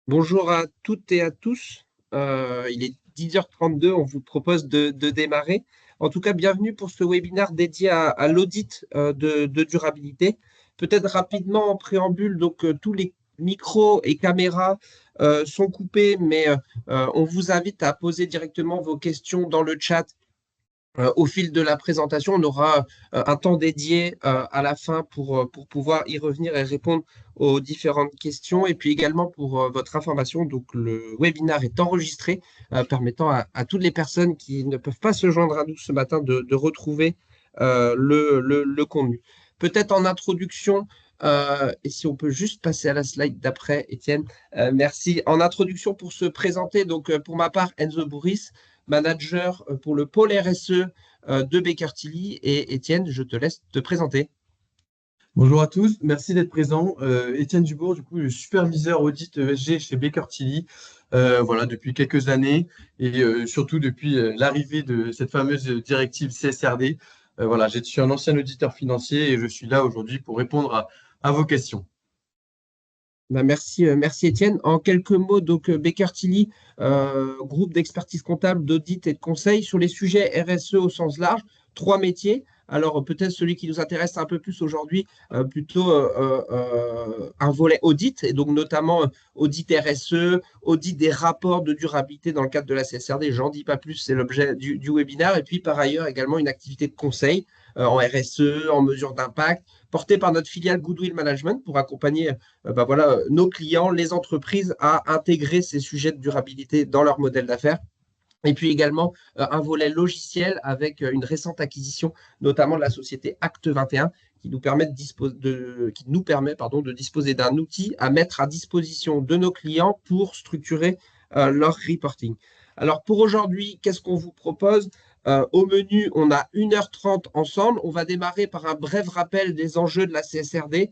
Bonjour à toutes et à tous. Il est 10h32, on vous propose de démarrer. En tout cas, bienvenue pour ce webinaire dédié à l'audit de durabilité. Peut-être rapidement en préambule, donc tous les micros et caméras sont coupés, mais on vous invite à poser directement vos questions dans le chat au fil de la présentation. On aura un temps dédié à la fin pour pouvoir y revenir et répondre aux différentes questions. Et puis également pour votre information, donc le webinaire est enregistré, permettant à toutes les personnes qui ne peuvent pas se joindre à nous ce matin de retrouver le contenu. Peut-être en introduction, et si on peut juste passer à la slide d'après, Étienne, merci. En introduction pour se présenter, donc pour ma part, Enzo Bourris, manager pour le pôle RSE de Baker Tilly. Et Étienne, je te laisse te présenter. Bonjour à tous, merci d'être présent. Étienne Dubourg, du coup, le superviseur audit ESG chez Baker Tilly, voilà, depuis quelques années et surtout depuis l'arrivée de cette fameuse directive CSRD. Voilà, je suis un ancien auditeur financier et je suis là aujourd'hui pour répondre à vos questions. Bah, merci, merci Étienne. En quelques mots, donc Baker Tilly, groupe d'expertise comptable, d'audit et de conseil sur les sujets RSE au sens large, trois métiers. Alors peut-être celui qui nous intéresse un peu plus aujourd'hui, plutôt un volet audit, et donc notamment audit RSE, audit des rapports de durabilité dans le cadre de la CSRD. J'en dis pas plus, c'est l'objet du webinaire. Et puis par ailleurs également une activité de conseil en RSE, en mesure d'impact, portée par notre filiale Goodwill Management pour accompagner bah voilà, nos clients, les entreprises à intégrer ces sujets de durabilité dans leur modèle d'affaires. Et puis également un volet logiciel avec une récente acquisition, notamment de la société Acte 21, qui nous permet de disposer d'un outil à mettre à disposition de nos clients pour structurer leur reporting. Alors pour aujourd'hui, qu'est-ce qu'on vous propose? Au menu, on a 1h30 ensemble. On va démarrer par un bref rappel des enjeux de la CSRD,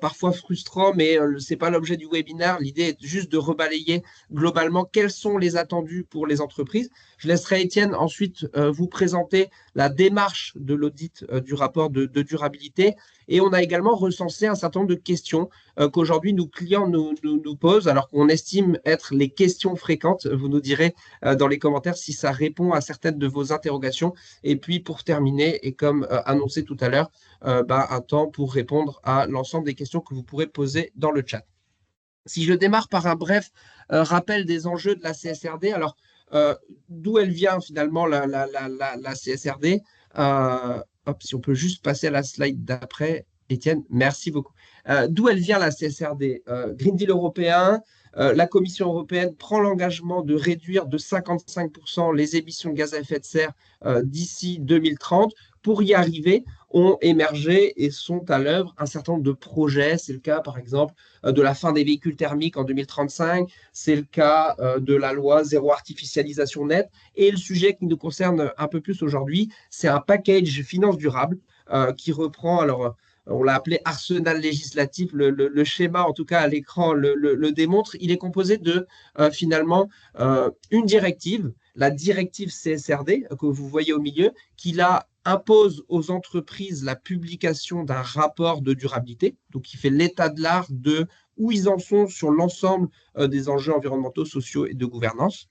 parfois frustrant, mais ce n'est pas l'objet du webinaire. L'idée est juste de rebalayer globalement quels sont les attendus pour les entreprises. Je laisserai Étienne ensuite vous présenter la démarche de l'audit du rapport de durabilité. Et on a également recensé un certain nombre de questions qu'aujourd'hui nos clients nous posent, alors qu'on estime être les questions fréquentes. Vous nous direz dans les commentaires si ça répond à certaines de vos interrogations. Et puis pour terminer, et comme annoncé tout à l'heure, un temps pour répondre à l'ensemble des questions que vous pourrez poser dans le chat. Si je démarre par un bref rappel des enjeux de la CSRD, alors d'où elle vient finalement la CSRD. Hop, si on peut juste passer à la slide d'après, Étienne, merci beaucoup. D'où elle vient la CSRD? Green Deal européen, la Commission européenne prend l'engagement de réduire de 55% les émissions de gaz à effet de serre d'ici 2030. Pour y arriver, ont émergé et sont à l'œuvre un certain nombre de projets. C'est le cas, par exemple, de la fin des véhicules thermiques en 2035. C'est le cas de la loi zéro artificialisation nette. Et le sujet qui nous concerne un peu plus aujourd'hui, c'est un package finance durable qui reprend, alors on l'a appelé arsenal législatif, le schéma en tout cas à l'écran le démontre. Il est composé de finalement une directive, la directive CSRD que vous voyez au milieu, qui là impose aux entreprises la publication d'un rapport de durabilité, donc qui fait l'état de l'art de où ils en sont sur l'ensemble des enjeux environnementaux, sociaux et de gouvernance.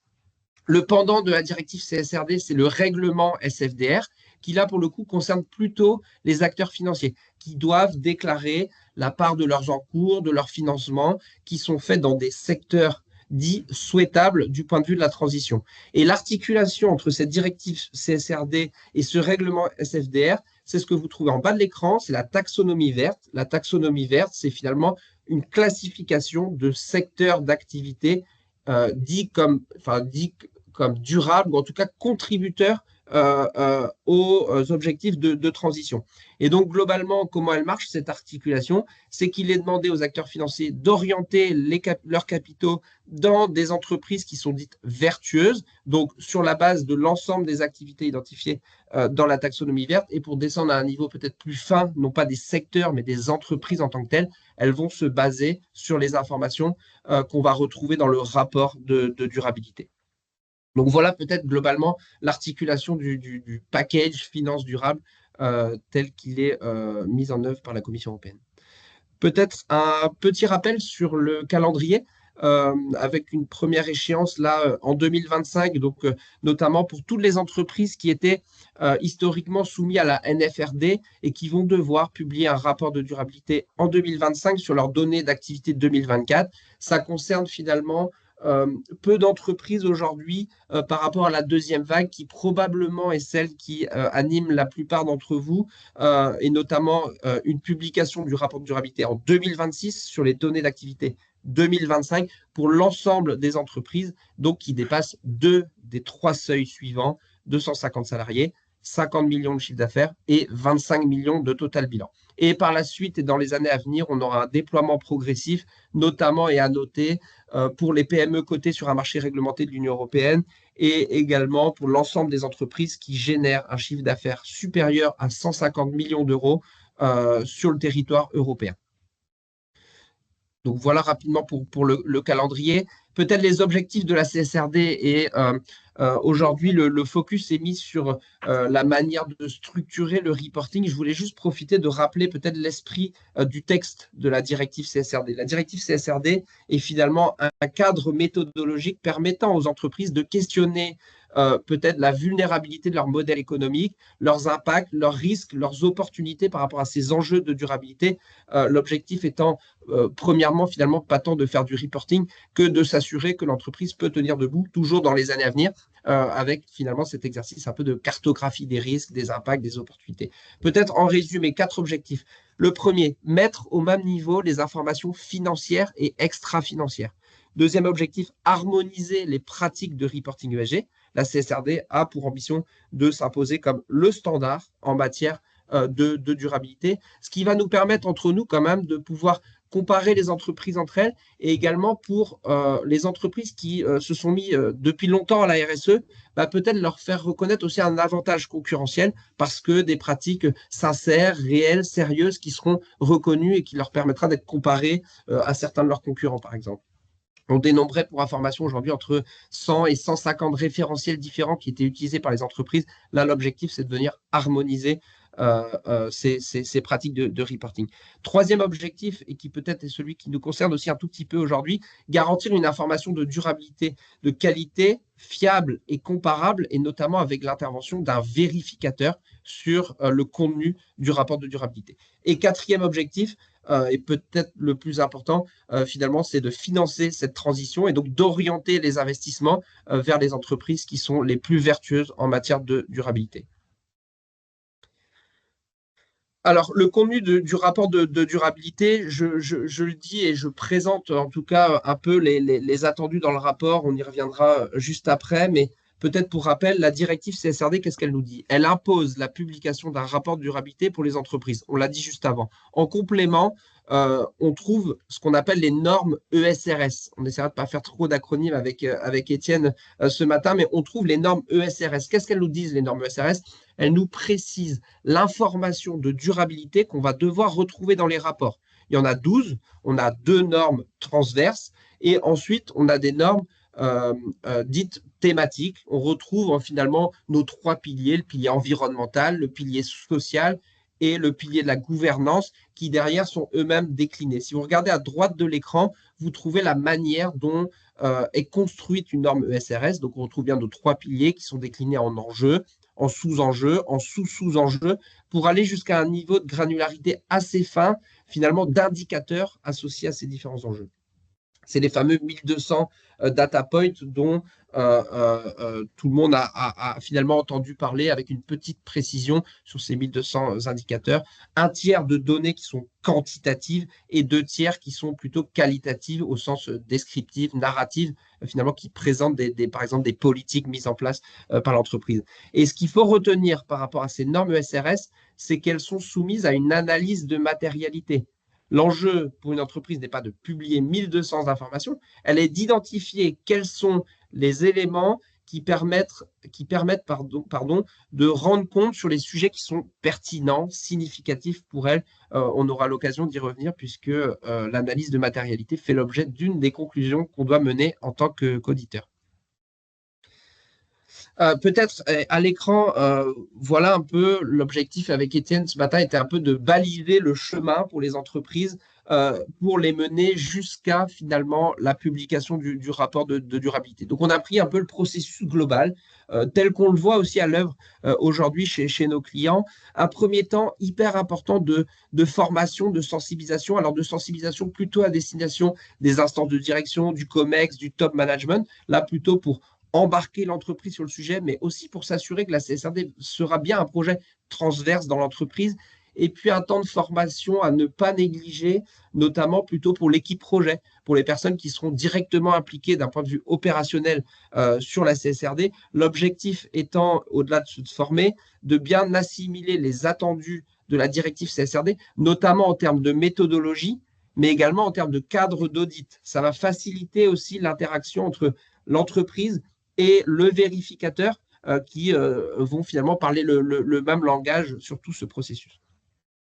Le pendant de la directive CSRD, c'est le règlement SFDR, qui là, pour le coup, concerne plutôt les acteurs financiers, qui doivent déclarer la part de leurs encours, de leurs financements, qui sont faits dans des secteurs dits souhaitables du point de vue de la transition. Et l'articulation entre cette directive CSRD et ce règlement SFDR, c'est ce que vous trouvez en bas de l'écran, c'est la taxonomie verte. La taxonomie verte, c'est finalement une classification de secteurs d'activité dit comme durable, ou en tout cas contributeur aux objectifs de transition. Et donc, globalement, comment elle marche, cette articulation? C'est qu'il est demandé aux acteurs financiers d'orienter leurs capitaux dans des entreprises qui sont dites vertueuses, donc sur la base de l'ensemble des activités identifiées dans la taxonomie verte. Et pour descendre à un niveau peut-être plus fin, non pas des secteurs, mais des entreprises en tant que telles, elles vont se baser sur les informations qu'on va retrouver dans le rapport de durabilité. Donc voilà peut-être globalement l'articulation du package finance durable tel qu'il est mis en œuvre par la Commission européenne. Peut-être un petit rappel sur le calendrier. avec une première échéance là en 2025, donc notamment pour toutes les entreprises qui étaient historiquement soumises à la NFRD et qui vont devoir publier un rapport de durabilité en 2025 sur leurs données d'activité de 2024. Ça concerne finalement peu d'entreprises aujourd'hui par rapport à la deuxième vague qui probablement est celle qui anime la plupart d'entre vous et notamment une publication du rapport de durabilité en 2026 sur les données d'activité 2025 pour l'ensemble des entreprises, donc qui dépassent deux des trois seuils suivants, 250 salariés, 50 millions de chiffre d'affaires et 25 millions de total bilan. Et par la suite et dans les années à venir, on aura un déploiement progressif, notamment et à noter pour les PME cotées sur un marché réglementé de l'Union européenne et également pour l'ensemble des entreprises qui génèrent un chiffre d'affaires supérieur à 150 millions d'euros sur le territoire européen. Donc voilà rapidement pour le calendrier. Peut-être les objectifs de la CSRD et aujourd'hui le focus est mis sur la manière de structurer le reporting. Je voulais juste profiter de rappeler peut-être l'esprit du texte de la directive CSRD. La directive CSRD est finalement un cadre méthodologique permettant aux entreprises de questionner peut-être la vulnérabilité de leur modèle économique, leurs impacts, leurs risques, leurs opportunités par rapport à ces enjeux de durabilité. L'objectif étant, premièrement, finalement, pas tant de faire du reporting que de s'assurer que l'entreprise peut tenir debout toujours dans les années à venir avec finalement cet exercice un peu de cartographie des risques, des impacts, des opportunités. Peut-être en résumé, 4 objectifs. Le premier, mettre au même niveau les informations financières et extra-financières. Deuxième objectif, harmoniser les pratiques de reporting ESG. La CSRD a pour ambition de s'imposer comme le standard en matière de durabilité, ce qui va nous permettre entre nous quand même de pouvoir comparer les entreprises entre elles et également pour les entreprises qui se sont mis depuis longtemps à la RSE, peut-être leur faire reconnaître aussi un avantage concurrentiel parce que des pratiques sincères, réelles, sérieuses qui seront reconnues et qui leur permettra d'être comparées à certains de leurs concurrents par exemple. On dénombrait pour information aujourd'hui entre 100 et 150 référentiels différents qui étaient utilisés par les entreprises. Là, l'objectif, c'est de venir harmoniser ces pratiques de reporting. Troisième objectif, et qui peut-être est celui qui nous concerne aussi un tout petit peu aujourd'hui, garantir une information de durabilité, de qualité, fiable et comparable, et notamment avec l'intervention d'un vérificateur sur le contenu du rapport de durabilité. Et quatrième objectif, et peut-être le plus important, finalement, c'est de financer cette transition et donc d'orienter les investissements vers les entreprises qui sont les plus vertueuses en matière de durabilité. Alors, le contenu du rapport de durabilité, je le dis et je présente en tout cas un peu les attendus dans le rapport. On y reviendra juste après, mais peut-être pour rappel, la directive CSRD, qu'est-ce qu'elle nous dit? Elle impose la publication d'un rapport de durabilité pour les entreprises. On l'a dit juste avant. En complément, on trouve ce qu'on appelle les normes ESRS. On essaiera de ne pas faire trop d'acronymes avec Étienne ce matin, mais on trouve les normes ESRS. Qu'est-ce qu'elles nous disent, les normes ESRS? Elles nous précisent l'information de durabilité qu'on va devoir retrouver dans les rapports. Il y en a 12, on a 2 normes transverses et ensuite on a des normes dites thématiques. On retrouve finalement nos 3 piliers, le pilier environnemental, le pilier social et le pilier de la gouvernance qui derrière sont eux-mêmes déclinés. Si vous regardez à droite de l'écran, vous trouvez la manière dont est construite une norme ESRS. Donc on retrouve bien nos 3 piliers qui sont déclinés en enjeux, en sous-enjeux, en sous-sous-enjeux, pour aller jusqu'à un niveau de granularité assez fin, finalement, d'indicateurs associés à ces différents enjeux. C'est les fameux 1200 data points dont tout le monde a finalement entendu parler avec une petite précision sur ces 1200 indicateurs. Un tiers de données qui sont quantitatives et 2 tiers qui sont plutôt qualitatives au sens descriptif, narrative, finalement qui présentent par exemple des politiques mises en place par l'entreprise. Et ce qu'il faut retenir par rapport à ces normes ESRS, c'est qu'elles sont soumises à une analyse de matérialité. L'enjeu pour une entreprise n'est pas de publier 1200 informations, elle est d'identifier quels sont les éléments qui permettent de rendre compte sur les sujets qui sont pertinents, significatifs pour elle. On aura l'occasion d'y revenir puisque l'analyse de matérialité fait l'objet d'une des conclusions qu'on doit mener en tant qu'auditeur. Peut-être à l'écran, voilà un peu l'objectif avec Étienne ce matin était un peu de baliser le chemin pour les entreprises pour les mener jusqu'à finalement la publication du rapport de durabilité. Donc on a pris un peu le processus global tel qu'on le voit aussi à l'œuvre aujourd'hui chez nos clients. Un premier temps hyper important de formation, de sensibilisation, alors de sensibilisation plutôt à destination des instances de direction, du COMEX, du top management, là plutôt pour embarquer l'entreprise sur le sujet, mais aussi pour s'assurer que la CSRD sera bien un projet transverse dans l'entreprise. Et puis un temps de formation à ne pas négliger, notamment plutôt pour l'équipe projet, pour les personnes qui seront directement impliquées d'un point de vue opérationnel sur la CSRD. L'objectif étant, au-delà de se former, de bien assimiler les attendus de la directive CSRD, notamment en termes de méthodologie, mais également en termes de cadre d'audit. Ça va faciliter aussi l'interaction entre l'entreprise et le vérificateur qui vont finalement parler le même langage sur tout ce processus.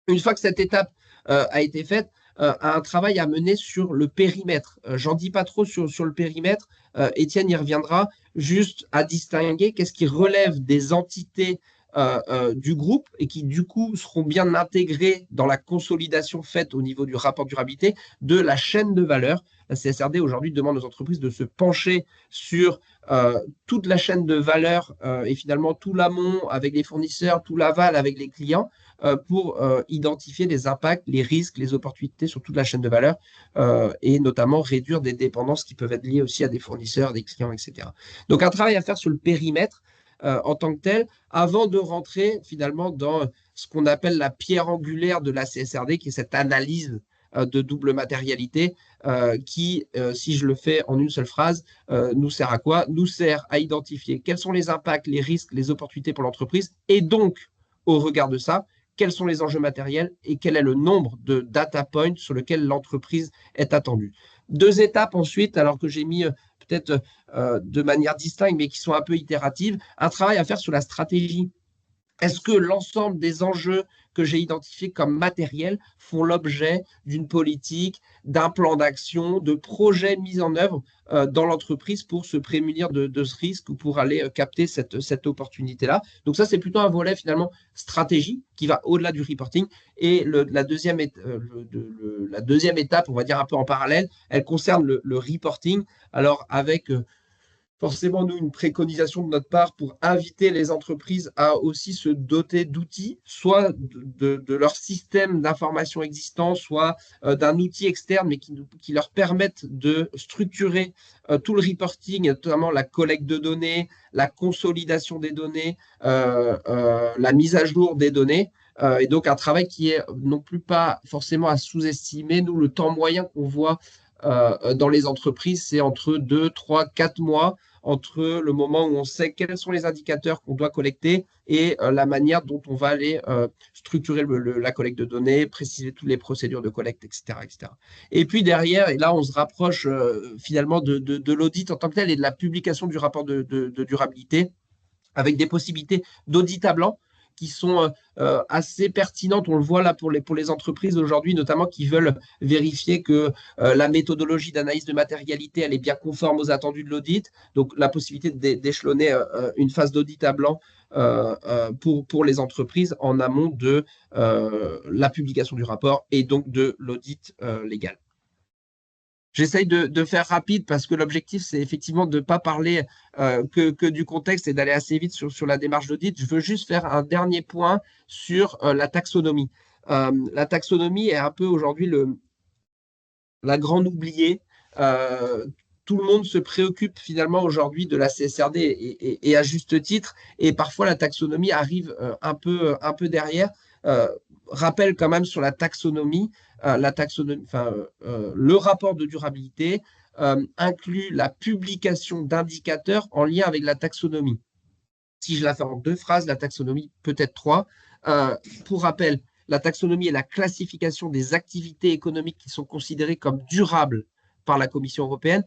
Une fois que cette étape a été faite, un travail à mener sur le périmètre. J'en dis pas trop sur le périmètre, Étienne y reviendra, juste à distinguer qu'est-ce qui relève des entités du groupe et qui du coup seront bien intégrées dans la consolidation faite au niveau du rapport de durabilité de la chaîne de valeur. La CSRD aujourd'hui demande aux entreprises de se pencher sur toute la chaîne de valeur et finalement tout l'amont avec les fournisseurs, tout l'aval avec les clients pour identifier les impacts, les risques, les opportunités sur toute la chaîne de valeur et notamment réduire des dépendances qui peuvent être liées aussi à des fournisseurs, des clients, etc. Donc un travail à faire sur le périmètre en tant que tel, avant de rentrer finalement dans ce qu'on appelle la pierre angulaire de la CSRD, qui est cette analyse de double matérialité, qui, si je le fais en une seule phrase, nous sert à quoi? Nous sert à identifier quels sont les impacts, les risques, les opportunités pour l'entreprise, et donc, au regard de ça, quels sont les enjeux matériels et quel est le nombre de data points sur lequel l'entreprise est attendue. Deux étapes ensuite, alors que j'ai mis peut-être de manière distincte, mais qui sont un peu itératives, un travail à faire sur la stratégie. Est-ce que l'ensemble des enjeux que j'ai identifiés comme matériels font l'objet d'une politique, d'un plan d'action, de projets mis en œuvre dans l'entreprise pour se prémunir de ce risque ou pour aller capter cette opportunité-là? Donc ça, c'est plutôt un volet finalement stratégie qui va au-delà du reporting. Et la deuxième étape, on va dire un peu en parallèle, elle concerne le reporting. Alors avec forcément, nous, une préconisation de notre part pour inviter les entreprises à aussi se doter d'outils, soit de leur système d'information existant, soit d'un outil externe, mais qui leur permettent de structurer tout le reporting, notamment la collecte de données, la consolidation des données, la mise à jour des données. Et donc, un travail qui est non plus pas forcément à sous-estimer. Nous, le temps moyen qu'on voit dans les entreprises, c'est entre 2, 3, 4 mois entre le moment où on sait quels sont les indicateurs qu'on doit collecter et la manière dont on va aller structurer la collecte de données, préciser toutes les procédures de collecte, etc. etc. Et puis derrière, et là on se rapproche finalement de l'audit en tant que tel et de la publication du rapport de durabilité avec des possibilités d'audit à blanc qui sont assez pertinentes. On le voit là pour les entreprises aujourd'hui, notamment qui veulent vérifier que la méthodologie d'analyse de matérialité, elle est bien conforme aux attendus de l'audit. Donc, la possibilité d'échelonner une phase d'audit à blanc pour les entreprises en amont de la publication du rapport et donc de l'audit légal. J'essaye de faire rapide parce que l'objectif, c'est effectivement de ne pas parler que du contexte et d'aller assez vite sur la démarche d'audit. Je veux juste faire un dernier point sur la taxonomie. La taxonomie est un peu aujourd'hui la grande oubliée. Tout le monde se préoccupe finalement aujourd'hui de la CSRD et à juste titre. Et parfois, la taxonomie arrive un peu derrière. Rappel quand même sur la taxonomie. Le rapport de durabilité inclut la publication d'indicateurs en lien avec la taxonomie. Si je la fais en deux phrases, la taxonomie peut-être trois. Pour rappel, la taxonomie est la classification des activités économiques qui sont considérées comme durables par la Commission européenne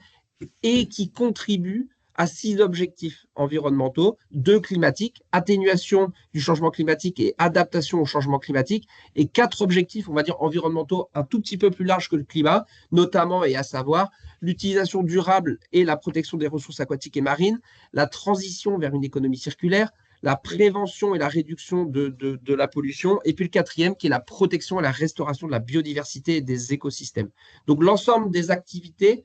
et qui contribuent à 6 objectifs environnementaux, 2 climatiques, atténuation du changement climatique et adaptation au changement climatique, et 4 objectifs, on va dire, environnementaux un tout petit peu plus larges que le climat, notamment et à savoir l'utilisation durable et la protection des ressources aquatiques et marines, la transition vers une économie circulaire, la prévention et la réduction de la pollution, et puis le quatrième qui est la protection et la restauration de la biodiversité et des écosystèmes. Donc l'ensemble des activités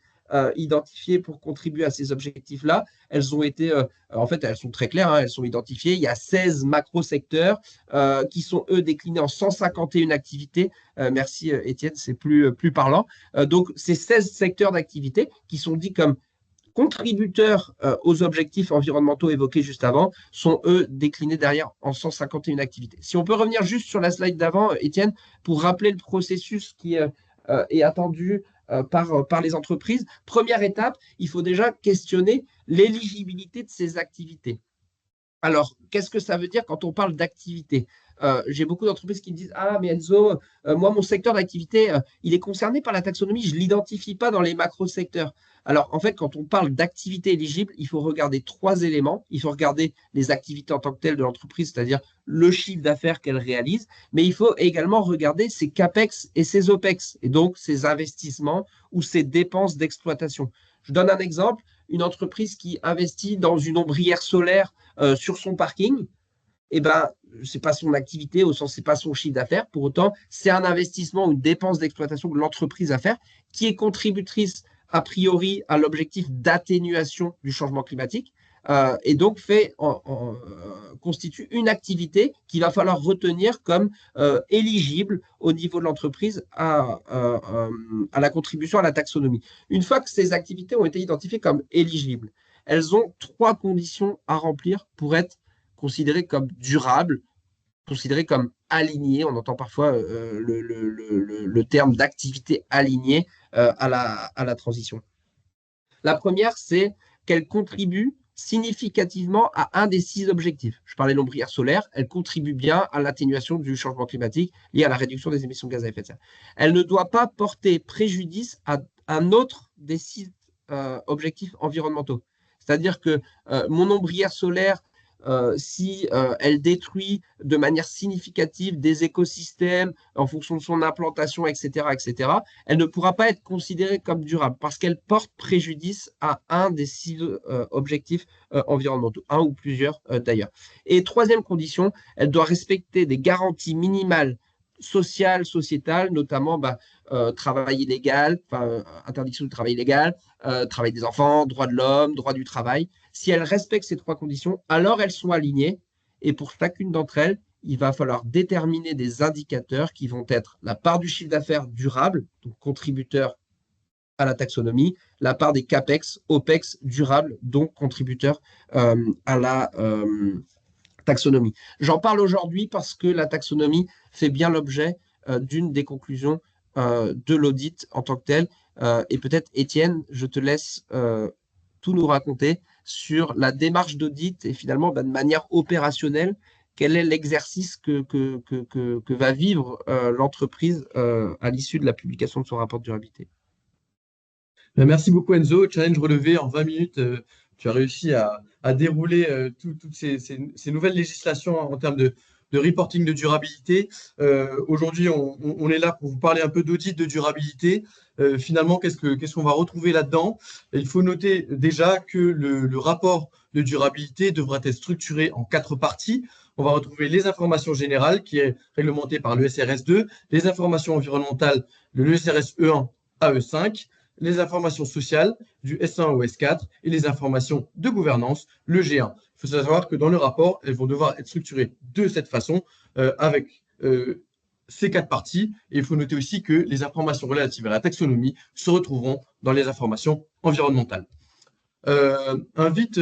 identifiées pour contribuer à ces objectifs-là, elles ont été, en fait, elles sont très claires, hein, elles sont identifiées. Il y a 16 macro-secteurs qui sont, eux, déclinés en 151 activités. Merci, Étienne, c'est plus parlant. Donc, ces 16 secteurs d'activité qui sont dits comme contributeurs aux objectifs environnementaux évoqués juste avant sont, eux, déclinés derrière en 151 activités. Si on peut revenir juste sur la slide d'avant, Étienne, pour rappeler le processus qui est attendu par les entreprises. Première étape, il faut déjà questionner l'éligibilité de ces activités. Alors, qu'est-ce que ça veut dire quand on parle d'activité? J'ai beaucoup d'entreprises qui me disent: Ah, mais Enzo, moi, mon secteur d'activité, il est concerné par la taxonomie, je ne l'identifie pas dans les macro-secteurs. Alors, en fait, quand on parle d'activité éligible, il faut regarder 3 éléments. Il faut regarder les activités en tant que telles de l'entreprise, c'est-à-dire le chiffre d'affaires qu'elle réalise, mais il faut également regarder ses CAPEX et ses OPEX, et donc ses investissements ou ses dépenses d'exploitation. Je donne un exemple: une entreprise qui investit dans une ombrière solaire sur son parking, eh ben, ce n'est pas son activité, au sens, ce n'est pas son chiffre d'affaires. Pour autant, c'est un investissement ou une dépense d'exploitation que l'entreprise a faire qui est contributrice a priori à l'objectif d'atténuation du changement climatique et donc constitue une activité qu'il va falloir retenir comme éligible au niveau de l'entreprise à la contribution à la taxonomie. Une fois que ces activités ont été identifiées comme éligibles, elles ont 3 conditions à remplir pour être considérées comme durables, considérées comme alignées. On entend parfois le terme d'activité alignée à la transition. La première, c'est qu'elle contribue significativement à un des 6 objectifs. Je parlais de l'ombrière solaire, elle contribue bien à l'atténuation du changement climatique lié à la réduction des émissions de gaz à effet de serre. Elle ne doit pas porter préjudice à un autre des 6 objectifs environnementaux. C'est-à-dire que mon ombrière solaire, si elle détruit de manière significative des écosystèmes en fonction de son implantation, etc., etc., elle ne pourra pas être considérée comme durable parce qu'elle porte préjudice à un des 6 objectifs environnementaux, un ou plusieurs d'ailleurs. Et troisième condition, elle doit respecter des garanties minimales sociales, sociétales, notamment travail illégal, interdiction du travail illégal, travail des enfants, droit de l'homme, droit du travail. Si elles respectent ces 3 conditions, alors elles sont alignées. Et pour chacune d'entre elles, il va falloir déterminer des indicateurs qui vont être la part du chiffre d'affaires durable, donc contributeur à la taxonomie, la part des CAPEX, OPEX durables, donc contributeur à la taxonomie. J'en parle aujourd'hui parce que la taxonomie fait bien l'objet d'une des conclusions de l'audit en tant que tel. Et peut-être, Étienne, je te laisse tout nous raconter sur la démarche d'audit et finalement, de manière opérationnelle, quel est l'exercice que va vivre l'entreprise à l'issue de la publication de son rapport de durabilité. Merci beaucoup Enzo. Challenge relevé en 20 minutes. Tu as réussi à dérouler toutes ces nouvelles législations en termes de reporting de durabilité. Aujourd'hui, on est là pour vous parler un peu d'audit de durabilité. Finalement, qu'est-ce qu'on va retrouver là-dedans? Il faut noter déjà que le rapport de durabilité devra être structuré en 4 parties. On va retrouver les informations générales, qui est réglementée par le SRS 2, les informations environnementales, le SRS E1 à E5, les informations sociales du S1 au S4 et les informations de gouvernance, le G1. Il faut savoir que dans le rapport, elles vont devoir être structurées de cette façon avec ces 4 parties. Et il faut noter aussi que les informations relatives à la taxonomie se retrouveront dans les informations environnementales. Un vite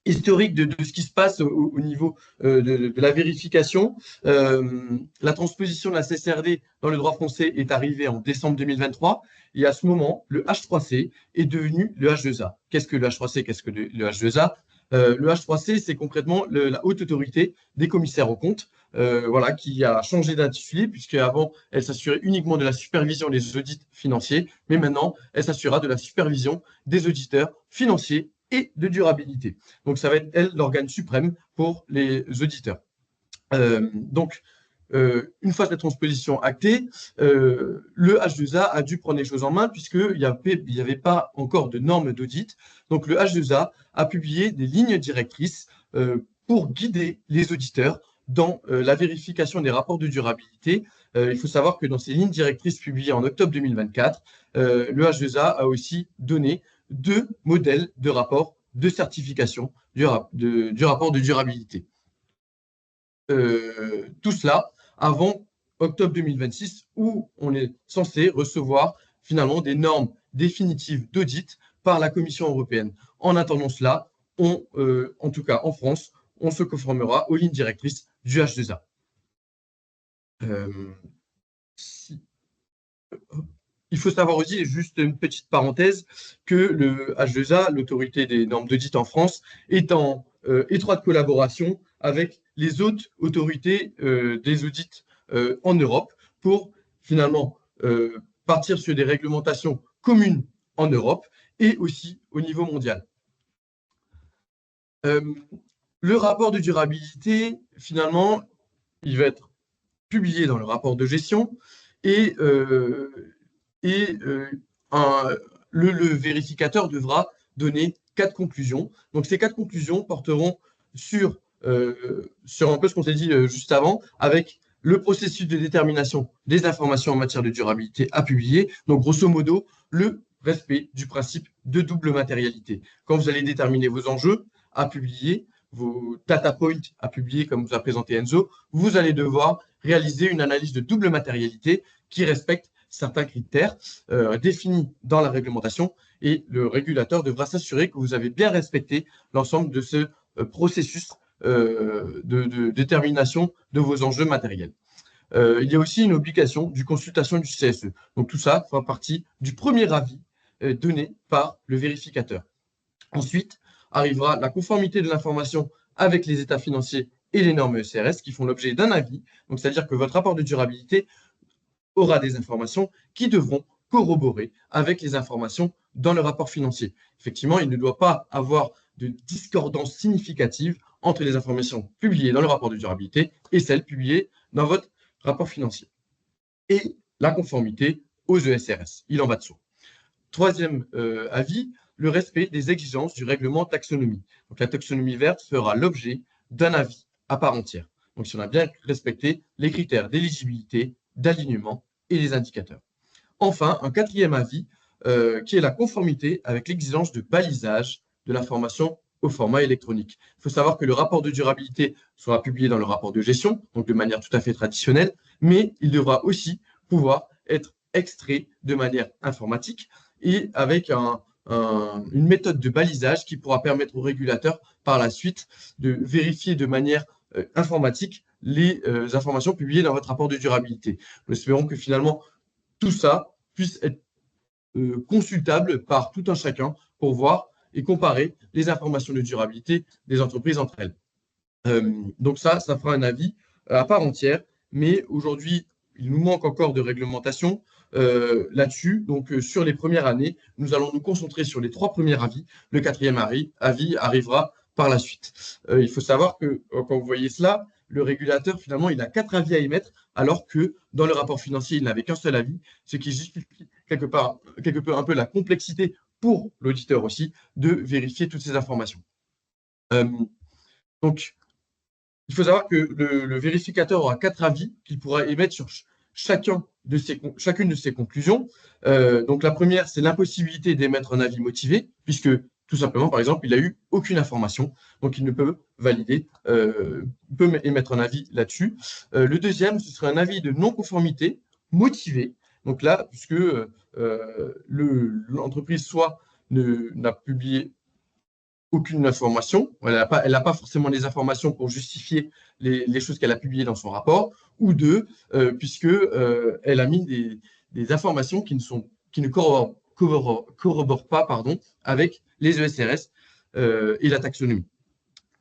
historique de ce qui se passe au niveau de la vérification. La transposition de la CSRD dans le droit français est arrivée en décembre 2023 et à ce moment, le H3C est devenu le H2A. Qu'est-ce que le H3C? Qu'est-ce que le H2A? Le H3C, c'est concrètement la haute autorité des commissaires aux comptes, voilà, qui a changé d'intitulé, puisqu'avant, elle s'assurait uniquement de la supervision des audits financiers, mais maintenant, elle s'assurera de la supervision des auditeurs financiers et de durabilité. Donc, ça va être, elle, l'organe suprême pour les auditeurs. Une fois cette transposition actée, le H2A a dû prendre les choses en main puisqu'il n'y avait pas encore de normes d'audit. Donc, le H2A a publié des lignes directrices pour guider les auditeurs dans la vérification des rapports de durabilité. Il faut savoir que dans ces lignes directrices publiées en octobre 2024, le H2A a aussi donné 2 modèles de rapport de certification du rapport de durabilité. Tout cela avant octobre 2026, où on est censé recevoir finalement des normes définitives d'audit par la Commission européenne. En attendant cela, en tout cas en France, on se conformera aux lignes directrices du H2A. Il faut savoir aussi, juste une petite parenthèse, que le H2A, l'autorité des normes d'audit en France, est en étroite collaboration avec les autres autorités des audits en Europe pour finalement partir sur des réglementations communes en Europe et aussi au niveau mondial. Le rapport de durabilité, finalement, il va être publié dans le rapport de gestion et le vérificateur devra donner 4 conclusions. Donc, ces 4 conclusions porteront sur un peu ce qu'on s'est dit juste avant, avec le processus de détermination des informations en matière de durabilité à publier. Donc, grosso modo, le respect du principe de double matérialité. Quand vous allez déterminer vos enjeux à publier, vos data points à publier, comme vous a présenté Enzo, vous allez devoir réaliser une analyse de double matérialité qui respecte certains critères définis dans la réglementation et le régulateur devra s'assurer que vous avez bien respecté l'ensemble de ce processus de détermination de vos enjeux matériels. Il y a aussi une obligation du consultation du CSE. Donc tout ça fera partie du premier avis donné par le vérificateur. Ensuite, arrivera la conformité de l'information avec les états financiers et les normes ECRS qui font l'objet d'un avis. Donc c'est-à-dire que votre rapport de durabilité aura des informations qui devront corroborer avec les informations dans le rapport financier. Effectivement, il ne doit pas avoir de discordance significative entre les informations publiées dans le rapport de durabilité et celles publiées dans votre rapport financier. Et la conformité aux ESRS, il en va de soi. Troisième avis, le respect des exigences du règlement taxonomie. Donc la taxonomie verte fera l'objet d'un avis à part entière. Donc si on a bien respecté les critères d'éligibilité, d'alignement et les indicateurs. Enfin, un quatrième avis qui est la conformité avec l'exigence de balisage de l'information au format électronique. Il faut savoir que le rapport de durabilité sera publié dans le rapport de gestion, donc de manière tout à fait traditionnelle, mais il devra aussi pouvoir être extrait de manière informatique et avec une méthode de balisage qui pourra permettre au régulateur par la suite de vérifier de manière informatique les informations publiées dans votre rapport de durabilité. Nous espérons que finalement tout ça puisse être consultable par tout un chacun pour voir et comparer les informations de durabilité des entreprises entre elles. Donc ça fera un avis à part entière, mais aujourd'hui, il nous manque encore de réglementation là-dessus. Donc sur les premières années, nous allons nous concentrer sur les 3 premiers avis. Le 4e avis arrivera par la suite. Il faut savoir que quand vous voyez cela, le régulateur, finalement, il a 4 avis à émettre, alors que dans le rapport financier, il n'avait qu'un seul avis, ce qui justifie quelque peu un peu la complexité pour l'auditeur aussi de vérifier toutes ces informations. Donc, il faut savoir que le vérificateur aura 4 avis qu'il pourra émettre sur chacune de ses conclusions. Donc, la première, c'est l'impossibilité d'émettre un avis motivé, puisque tout simplement, par exemple, il n'a eu aucune information, donc il ne peut valider, peut émettre un avis là-dessus. Le deuxième, ce serait un avis de non-conformité motivé. Donc là, puisque l'entreprise soit n'a publié aucune information, elle n'a pas forcément les informations pour justifier les choses qu'elle a publiées dans son rapport, ou deux, puisque elle a mis des informations qui ne corroborent pas avec les ESRS et la taxonomie.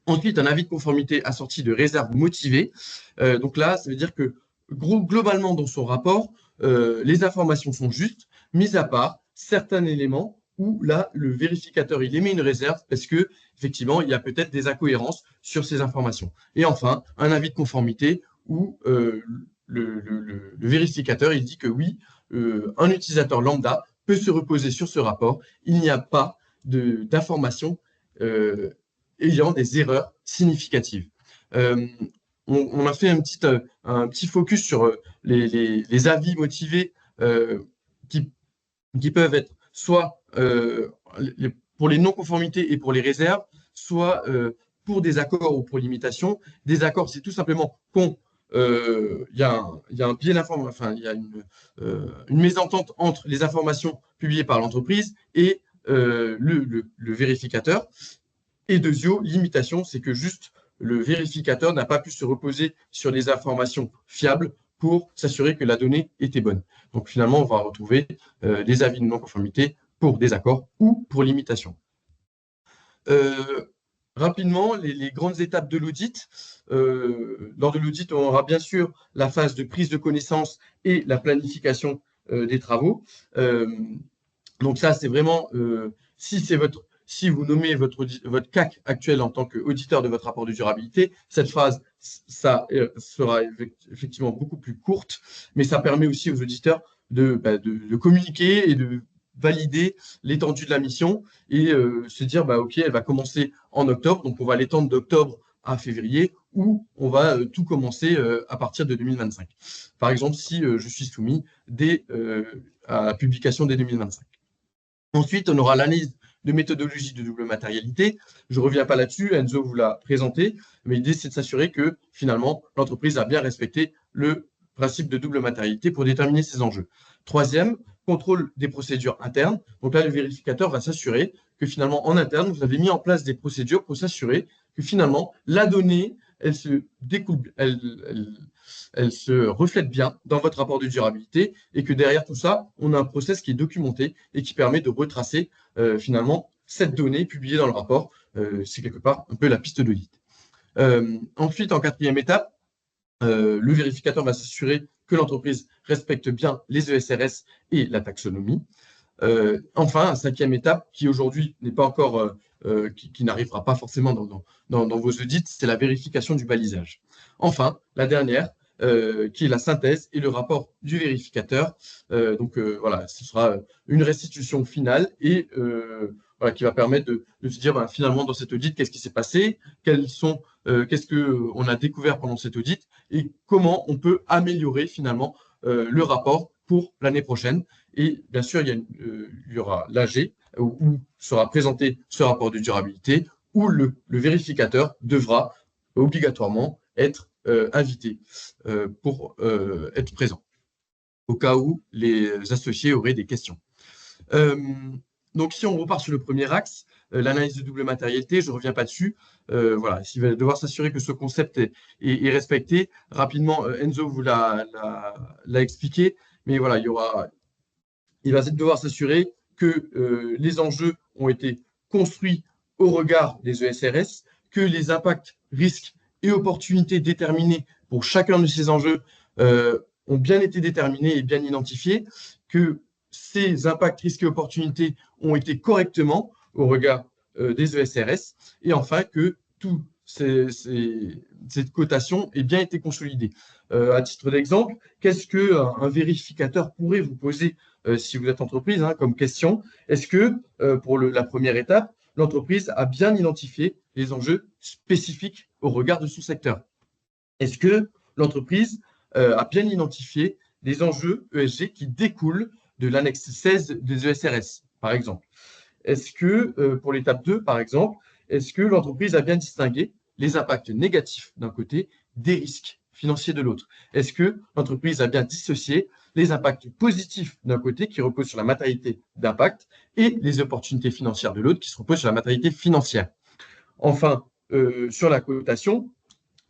Ensuite, un avis de conformité assorti de réserves motivées. Donc là, ça veut dire que globalement, dans son rapport, les informations sont justes, mis à part certains éléments où là, le vérificateur, il émet une réserve parce que effectivement, il y a peut-être des incohérences sur ces informations. Et enfin, un avis de conformité où le vérificateur, il dit que oui, un utilisateur lambda peut se reposer sur ce rapport. Il n'y a pas d'informations ayant des erreurs significatives. On a fait un petit focus sur les avis motivés qui peuvent être soit pour les non-conformités et pour les réserves, soit pour des accords ou pour l'imitation. Des accords, c'est tout simplement il y a un biais d'information, enfin, il y a une mésentente entre les informations publiées par l'entreprise et le vérificateur. Et deuxièmement, l'imitation, c'est que juste le vérificateur n'a pas pu se reposer sur des informations fiables pour s'assurer que la donnée était bonne. Donc finalement, on va retrouver des avis de non-conformité pour des accords ou pour l'imitation. Rapidement, les grandes étapes de l'audit. Lors de l'audit, on aura bien sûr la phase de prise de connaissance et la planification des travaux. Donc ça, c'est vraiment, si vous nommez votre CAC actuel en tant qu'auditeur de votre rapport de durabilité, cette phase, ça sera effectivement beaucoup plus courte, mais ça permet aussi aux auditeurs de communiquer et de valider l'étendue de la mission et se dire, OK, elle va commencer en octobre, donc on va l'étendre d'octobre à février, ou on va tout commencer à partir de 2025. Par exemple, si je suis soumis à la publication dès 2025. Ensuite, on aura l'analyse de méthodologie de double matérialité. Je ne reviens pas là-dessus, Enzo vous l'a présenté, mais l'idée, c'est de s'assurer que finalement, l'entreprise a bien respecté le principe de double matérialité pour déterminer ses enjeux. Troisième, contrôle des procédures internes. Donc là, le vérificateur va s'assurer que finalement, en interne, vous avez mis en place des procédures pour s'assurer que finalement, la donnée, elle se découle, elle se reflète bien dans votre rapport de durabilité et que derrière tout ça, on a un process qui est documenté et qui permet de retracer finalement cette donnée publiée dans le rapport. C'est quelque part un peu la piste d'audit. Ensuite, en quatrième étape, le vérificateur va s'assurer que l'entreprise respecte bien les ESRS et la taxonomie. Enfin, cinquième étape, qui aujourd'hui n'est pas encore, qui n'arrivera pas forcément dans vos audits, c'est la vérification du balisage. Enfin, la dernière, qui est la synthèse et le rapport du vérificateur. Voilà, ce sera une restitution finale et voilà, qui va permettre de se dire finalement dans cet audit, qu'est-ce qui s'est passé, qu'est-ce qu'on a découvert pendant cet audit et comment on peut améliorer finalement le rapport pour l'année prochaine. Et bien sûr, il y aura l'AG où sera présenté ce rapport de durabilité où le vérificateur devra obligatoirement être invité pour être présent, au cas où les associés auraient des questions. Donc, si on repart sur le premier axe, l'analyse de double matérialité, je ne reviens pas dessus. Voilà, il va devoir s'assurer que ce concept est respecté. Rapidement, Enzo vous l'a expliqué, mais voilà, il va devoir s'assurer que les enjeux ont été construits au regard des ESRS, que les impacts, risques et opportunités déterminées pour chacun de ces enjeux ont bien été déterminés et bien identifiés, que ces impacts, risques et opportunités ont été correctement au regard des ESRS, et enfin que toute cette cotation ait bien été consolidée. À titre d'exemple, qu'est-ce qu'un vérificateur pourrait vous poser si vous êtes entreprise comme question? Est-ce que pour la première étape, l'entreprise a bien identifié les enjeux spécifiques au regard de son secteur? Est-ce que l'entreprise a bien identifié les enjeux ESG qui découlent de l'annexe 16 des ESRS, par exemple? Est-ce que, pour l'étape 2, par exemple, est-ce que l'entreprise a bien distingué les impacts négatifs d'un côté des risques financiers de l'autre? Est-ce que l'entreprise a bien dissocié les impacts positifs d'un côté qui reposent sur la matérialité d'impact et les opportunités financières de l'autre qui se reposent sur la matérialité financière? Enfin, sur la cotation,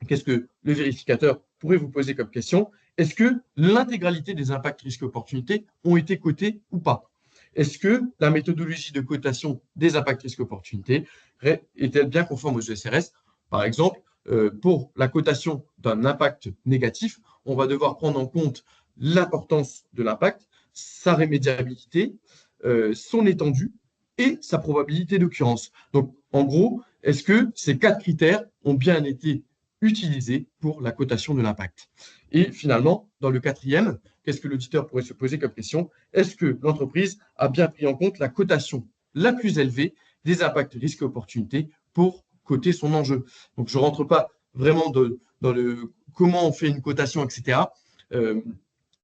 qu'est-ce que le vérificateur pourrait vous poser comme question? Est-ce que l'intégralité des impacts, risques et opportunités ont été cotés ou pas? Est-ce que la méthodologie de cotation des impacts, risques et opportunités est-elle bien conforme aux ESRS? Par exemple, pour la cotation d'un impact négatif, on va devoir prendre en compte l'importance de l'impact, sa rémédiabilité, son étendue et sa probabilité d'occurrence. Donc, en gros, est-ce que ces 4 critères ont bien été utilisés pour la cotation de l'impact? Et finalement, dans le quatrième, qu'est-ce que l'auditeur pourrait se poser comme question? Est-ce que l'entreprise a bien pris en compte la cotation la plus élevée des impacts, risques et opportunités pour coter son enjeu? Donc, je ne rentre pas vraiment dans le comment on fait une cotation, etc.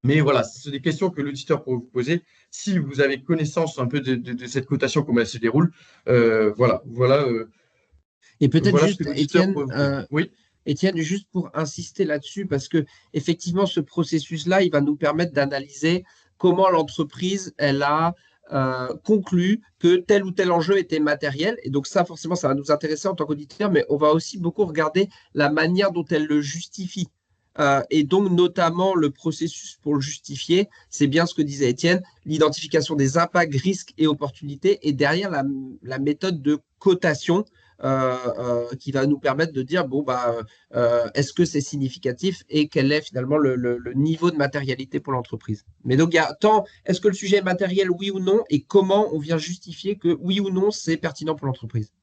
Mais voilà, ce sont des questions que l'auditeur pourrait vous poser. Si vous avez connaissance un peu de cette cotation, comment elle se déroule, voilà Et peut-être ce que juste, l'auditeur pourrait vous poser. Oui. Étienne, juste pour insister là-dessus, parce que effectivement, ce processus-là, il va nous permettre d'analyser comment l'entreprise, elle a conclu que tel ou tel enjeu était matériel. Et donc ça, forcément, ça va nous intéresser en tant qu'auditeur, mais on va aussi beaucoup regarder la manière dont elle le justifie. Et donc, notamment, le processus pour le justifier, c'est bien ce que disait Étienne, l'identification des impacts, risques et opportunités, et derrière la méthode de cotation qui va nous permettre de dire, bon, est-ce que c'est significatif et quel est finalement le niveau de matérialité pour l'entreprise. Mais donc, il y a tant, est-ce que le sujet est matériel, oui ou non, et comment on vient justifier que oui ou non, c'est pertinent pour l'entreprise.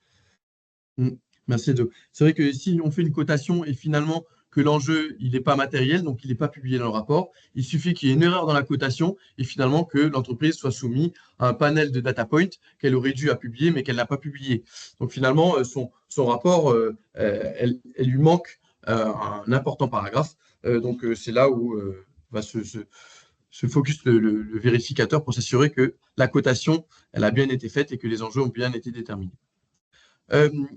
Merci, Edo. C'est vrai que si on fait une cotation et finalement que l'enjeu, il n'est pas matériel, donc il n'est pas publié dans le rapport, il suffit qu'il y ait une erreur dans la cotation et finalement que l'entreprise soit soumise à un panel de data points qu'elle aurait dû publier, mais qu'elle n'a pas publié. Donc finalement, son rapport, elle lui manque un important paragraphe. Donc c'est là où va se focus le vérificateur pour s'assurer que la cotation, elle a bien été faite et que les enjeux ont bien été déterminés.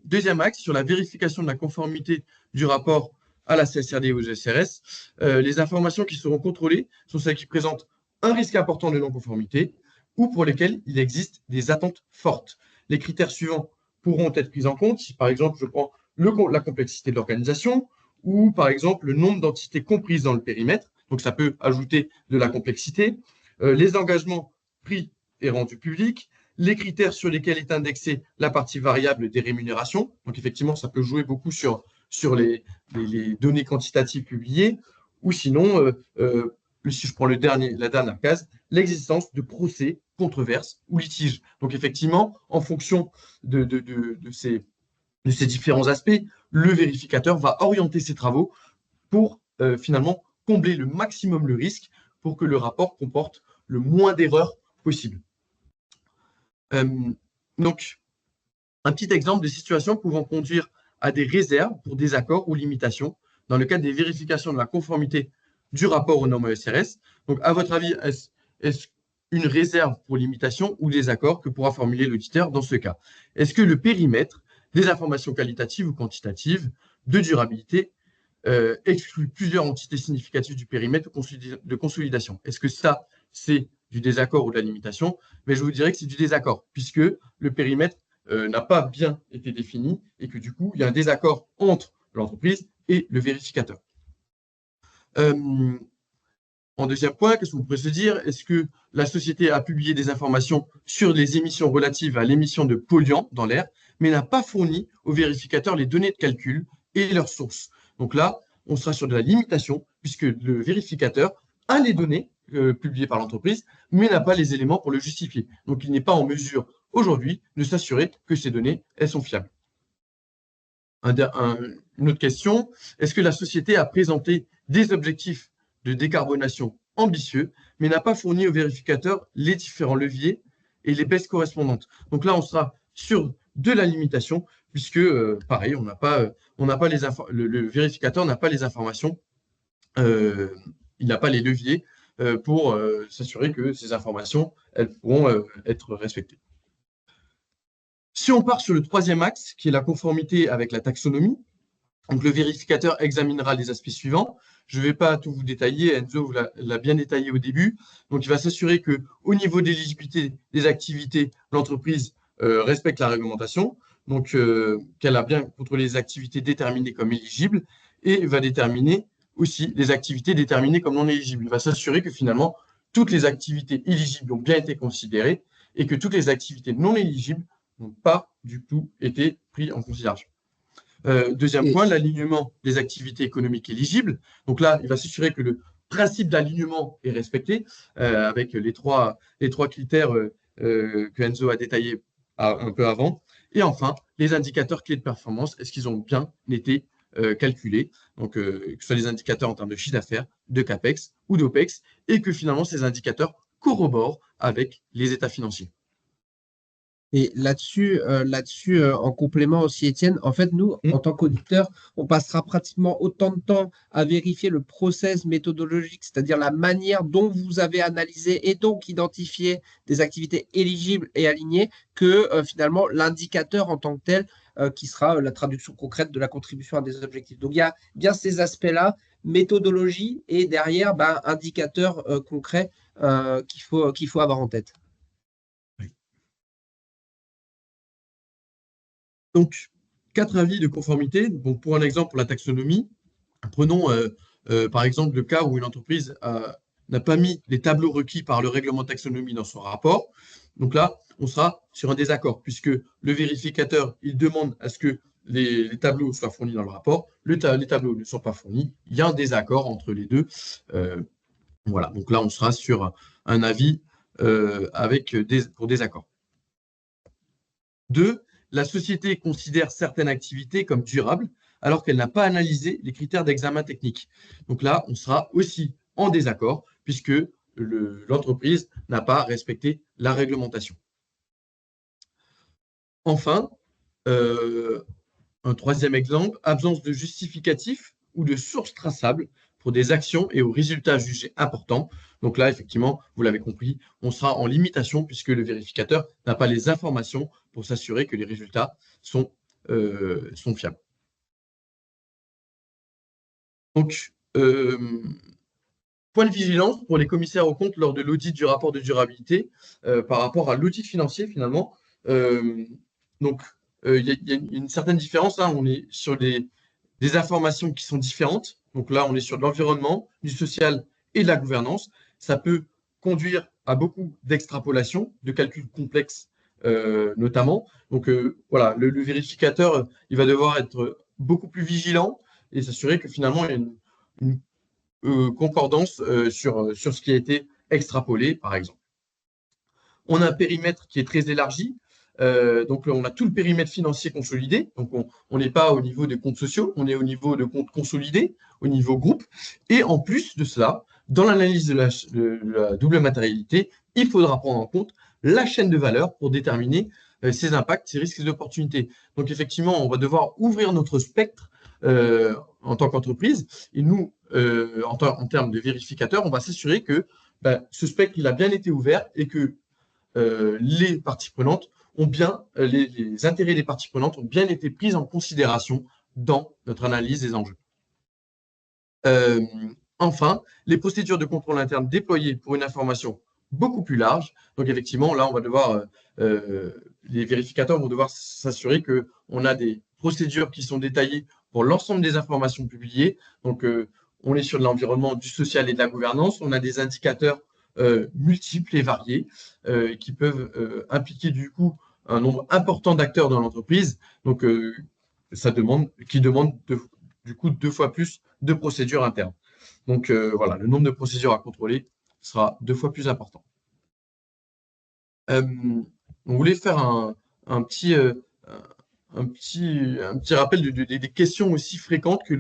Deuxième axe, sur la vérification de la conformité du rapport à la CSRD et aux GSRS, les informations qui seront contrôlées sont celles qui présentent un risque important de non-conformité ou pour lesquelles il existe des attentes fortes. Les critères suivants pourront être pris en compte si, par exemple, je prends la complexité de l'organisation ou, par exemple, le nombre d'entités comprises dans le périmètre. Donc, ça peut ajouter de la complexité. Les engagements pris et rendus publics, les critères sur lesquels est indexée la partie variable des rémunérations. Donc, effectivement, ça peut jouer beaucoup sur les données quantitatives publiées. Ou sinon, si je prends la dernière case, l'existence de procès, controverses ou litiges. Donc, effectivement, en fonction de ces différents aspects, le vérificateur va orienter ses travaux pour finalement combler le maximum le risque pour que le rapport comporte le moins d'erreurs possible. Donc, un petit exemple de situation pouvant conduire à des réserves pour désaccords ou limitations dans le cadre des vérifications de la conformité du rapport aux normes ESRS. Donc, à votre avis, est-ce une réserve pour limitation ou désaccord que pourra formuler l'auditeur dans ce cas? Est-ce que le périmètre des informations qualitatives ou quantitatives de durabilité exclut plusieurs entités significatives du périmètre de consolidation? Est-ce que ça, c'est du désaccord ou de la limitation? Mais je vous dirais que c'est du désaccord, puisque le périmètre n'a pas bien été défini et que du coup, il y a un désaccord entre l'entreprise et le vérificateur. En deuxième point, qu'est-ce qu'on pourrait se dire? Est-ce que la société a publié des informations sur les émissions relatives à l'émission de polluants dans l'air, mais n'a pas fourni au vérificateur les données de calcul et leurs sources? Donc là, on sera sur de la limitation, puisque le vérificateur a les données publiées par l'entreprise, mais n'a pas les éléments pour le justifier. Donc, il n'est pas en mesure aujourd'hui de s'assurer que ces données, elles sont fiables. Une autre question, est-ce que la société a présenté des objectifs de décarbonation ambitieux, mais n'a pas fourni au vérificateur les différents leviers et les baisses correspondantes? Donc là, on sera sur de la limitation, puisque, pareil, le vérificateur n'a pas les informations, il n'a pas les leviers pour s'assurer que ces informations, elles pourront être respectées. Si on part sur le troisième axe, qui est la conformité avec la taxonomie, donc le vérificateur examinera les aspects suivants. Je ne vais pas tout vous détailler, Enzo l'a bien détaillé au début. Donc, il va s'assurer qu'au niveau d'éligibilité des activités, l'entreprise respecte la réglementation, donc qu'elle a bien contrôlé les activités déterminées comme éligibles et va déterminer aussi les activités déterminées comme non éligibles. Il va s'assurer que finalement, toutes les activités éligibles ont bien été considérées et que toutes les activités non éligibles n'ont pas du tout été prises en considération. Deuxième point, l'alignement des activités économiques éligibles. Donc là, il va s'assurer que le principe d'alignement est respecté avec les trois critères que Enzo a détaillés un peu avant. Et enfin, les indicateurs clés de performance, est-ce qu'ils ont bien été calculés? Donc, que ce soit des indicateurs en termes de chiffre d'affaires, de CAPEX ou d'OPEX, et que finalement, ces indicateurs corroborent avec les états financiers. Et là-dessus, en complément aussi, Étienne, en fait, nous, Mm. en tant qu'auditeurs, on passera pratiquement autant de temps à vérifier le process méthodologique, c'est-à-dire la manière dont vous avez analysé et donc identifié des activités éligibles et alignées, que finalement l'indicateur en tant que tel, qui sera la traduction concrète de la contribution à des objectifs. Donc, il y a bien ces aspects-là, méthodologie et derrière, ben, indicateurs concrets qu'il faut avoir en tête. Donc, 4 avis de conformité. Donc, pour un exemple, pour la taxonomie, prenons par exemple le cas où une entreprise n'a pas mis les tableaux requis par le règlement de taxonomie dans son rapport. Donc là, on sera sur un désaccord, puisque le vérificateur, il demande à ce que les tableaux soient fournis dans le rapport. Les tableaux ne sont pas fournis. Il y a un désaccord entre les deux. Voilà, donc là, on sera sur un avis pour désaccord. 2, la société considère certaines activités comme durables alors qu'elle n'a pas analysé les critères d'examen technique. Donc là, on sera aussi en désaccord puisque l'entreprise n'a pas respecté la réglementation. Enfin, un troisième exemple, absence de justificatif ou de source traçable pour des actions et aux résultats jugés importants. Donc là, effectivement, vous l'avez compris, on sera en limitation puisque le vérificateur n'a pas les informations pour s'assurer que les résultats sont fiables. Donc, point de vigilance pour les commissaires aux comptes lors de l'audit du rapport de durabilité par rapport à l'audit financier finalement. Donc, il y a une certaine différence. Là, on est sur des informations qui sont différentes. Donc là, on est sur de l'environnement, du social et de la gouvernance. Ça peut conduire à beaucoup d'extrapolations, de calculs complexes notamment. Donc voilà, le vérificateur, il va devoir être beaucoup plus vigilant et s'assurer que finalement, il y a une concordance sur ce qui a été extrapolé, par exemple. On a un périmètre qui est très élargi. Donc, on a tout le périmètre financier consolidé. Donc, on n'est pas au niveau des comptes sociaux, on est au niveau de comptes consolidés, au niveau groupe. Et en plus de cela, dans l'analyse de la double matérialité, il faudra prendre en compte la chaîne de valeur pour déterminer ses impacts, ses risques et ses opportunités. Donc, effectivement, on va devoir ouvrir notre spectre en tant qu'entreprise. Et nous, en termes de vérificateurs, on va s'assurer que ce spectre il a bien été ouvert et que les parties prenantes ont bien, les intérêts des parties prenantes ont bien été pris en considération dans notre analyse des enjeux. Enfin, les procédures de contrôle interne déployées pour une information beaucoup plus large. Donc effectivement, là, on va devoir, les vérificateurs vont devoir s'assurer qu'on a des procédures qui sont détaillées pour l'ensemble des informations publiées. Donc, on est sur de l'environnement, du social et de la gouvernance. On a des indicateurs multiples et variés qui peuvent impliquer du coup un nombre important d'acteurs dans l'entreprise. Donc, qui demande du coup 2 fois plus de procédures internes. Donc voilà, le nombre de procédures à contrôler sera 2 fois plus important. On voulait faire un petit rappel des questions aussi fréquentes que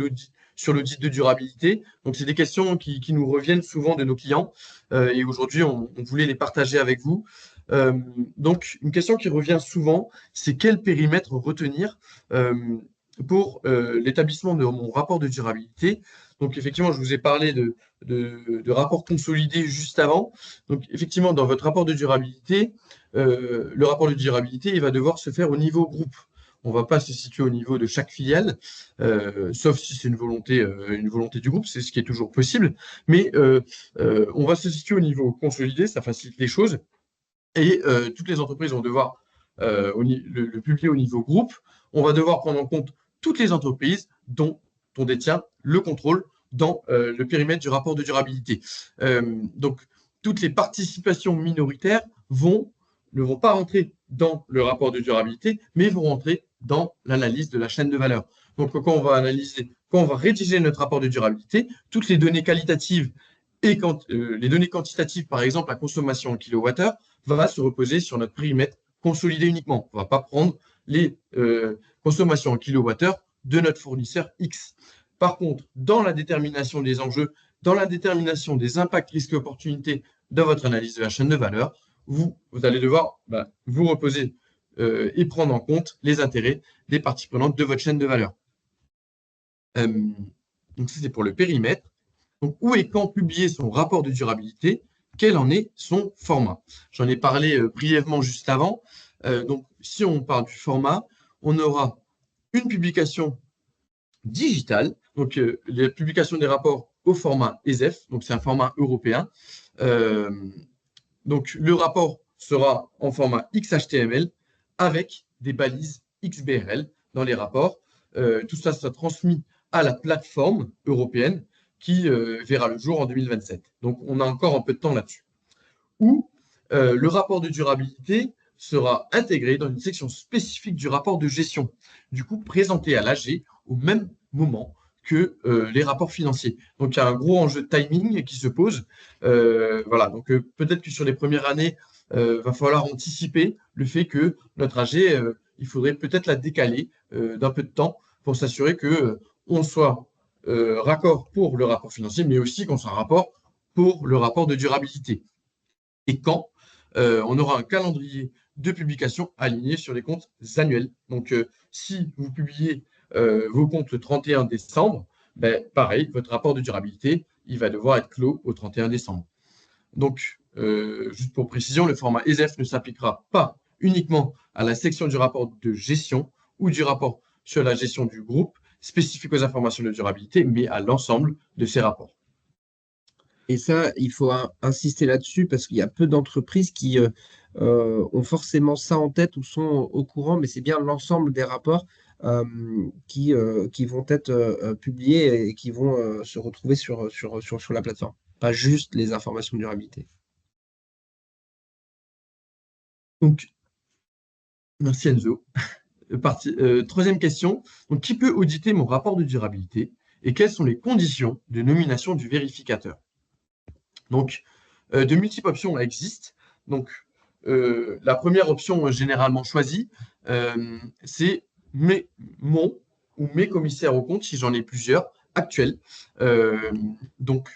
sur l'audit de durabilité. Donc, c'est des questions qui nous reviennent souvent de nos clients et aujourd'hui, on voulait les partager avec vous. Donc, une question qui revient souvent, c'est quel périmètre retenir pour l'établissement de mon rapport de durabilité. Donc, effectivement, je vous ai parlé de rapport consolidé juste avant. Donc, effectivement, dans votre rapport de durabilité, le rapport de durabilité, il va devoir se faire au niveau groupe. On ne va pas se situer au niveau de chaque filiale, sauf si c'est une volonté du groupe, c'est ce qui est toujours possible. Mais on va se situer au niveau consolidé, ça facilite les choses. Et toutes les entreprises vont devoir le publier au niveau groupe. On va devoir prendre en compte toutes les entreprises dont on détient le contrôle dans le périmètre du rapport de durabilité. Donc, toutes les participations minoritaires ne vont pas rentrer dans le rapport de durabilité, mais vont rentrer dans l'analyse de la chaîne de valeur. Donc, quand on va rédiger notre rapport de durabilité, toutes les données qualitatives et les données quantitatives, par exemple la consommation en kilowattheure, va se reposer sur notre périmètre consolider uniquement. On ne va pas prendre les consommations en kilowattheure de notre fournisseur X. Par contre, dans la détermination des enjeux, dans la détermination des impacts, risques et opportunités de votre analyse de la chaîne de valeur, vous allez devoir vous reposer et prendre en compte les intérêts des parties prenantes de votre chaîne de valeur. Donc ça, c'est pour le périmètre. Donc, où et quand publier son rapport de durabilité? Quel en est son format? J'en ai parlé brièvement juste avant. Donc, si on parle du format, on aura une publication digitale, donc la publication des rapports au format ESEF, donc c'est un format européen. Donc, le rapport sera en format XHTML avec des balises XBRL dans les rapports. Tout ça sera transmis à la plateforme européenne qui verra le jour en 2027. Donc, on a encore un peu de temps là-dessus. Ou le rapport de durabilité sera intégré dans une section spécifique du rapport de gestion, du coup présenté à l'AG au même moment que les rapports financiers. Donc, il y a un gros enjeu de timing qui se pose. Voilà, donc peut-être que sur les premières années, va falloir anticiper le fait que notre AG, il faudrait peut-être la décaler d'un peu de temps pour s'assurer que on soit raccord pour le rapport financier, mais aussi qu'on soit raccord pour le rapport de durabilité. Et quand on aura un calendrier de publication aligné sur les comptes annuels. Donc, si vous publiez vos comptes le 31 décembre, pareil, votre rapport de durabilité, il va devoir être clos au 31 décembre. Donc, juste pour précision, le format ESEF ne s'appliquera pas uniquement à la section du rapport de gestion ou du rapport sur la gestion du groupe spécifique aux informations de durabilité, mais à l'ensemble de ces rapports. Et ça, il faut insister là-dessus parce qu'il y a peu d'entreprises qui ont forcément ça en tête ou sont au courant, mais c'est bien l'ensemble des rapports qui vont être publiés et qui vont se retrouver sur la plateforme, pas juste les informations de durabilité. Donc, merci Enzo. Troisième question. Donc, qui peut auditer mon rapport de durabilité et quelles sont les conditions de nomination du vérificateur? Donc, de multiples options existent. Donc, la première option généralement choisie, c'est mon ou mes commissaires aux comptes, si j'en ai plusieurs, actuels. Donc,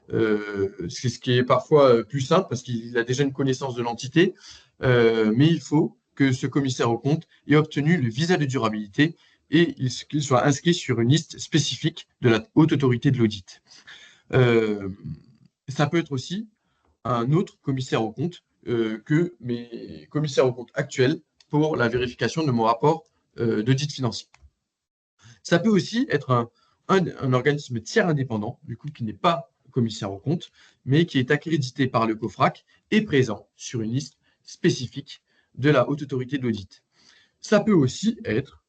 c'est ce qui est parfois plus simple parce qu'il a déjà une connaissance de l'entité, mais il faut que ce commissaire aux comptes ait obtenu le visa de durabilité et qu'il soit inscrit sur une liste spécifique de la Haute Autorité de l'Audit. Ça peut être aussi un autre commissaire aux comptes que mes commissaires aux comptes actuels pour la vérification de mon rapport d'audit financier. Ça peut aussi être un organisme tiers indépendant, du coup, qui n'est pas commissaire aux comptes, mais qui est accrédité par le COFRAC et présent sur une liste spécifique de la Haute Autorité d'audit. Ça peut aussi être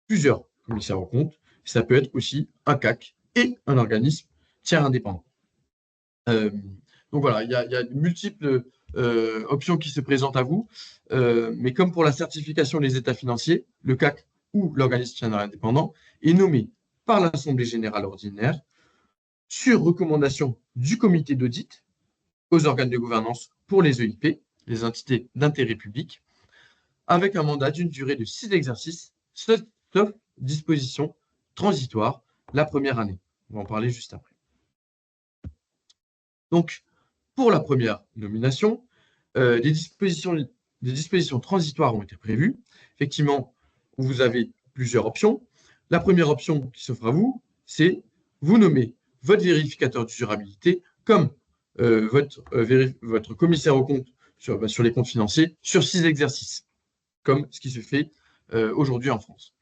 plusieurs commissaires aux comptes, ça peut être aussi un CAC et un organisme tiers indépendant. Donc voilà, il y a de multiples options qui se présentent à vous, mais comme pour la certification des états financiers, le CAC ou l'organisme tiers indépendant est nommé par l'Assemblée générale ordinaire sur recommandation du comité d'audit aux organes de gouvernance pour les EIP, les entités d'intérêt public, avec un mandat d'une durée de 6 exercices, sauf disposition transitoire la première année. On va en parler juste après. Donc, pour la première nomination, des dispositions transitoires ont été prévues. Effectivement, vous avez plusieurs options. La première option qui s'offre à vous, c'est vous nommer votre vérificateur de durabilité comme votre commissaire aux comptes sur les comptes financiers sur 6 exercices, comme ce qui se fait aujourd'hui en France.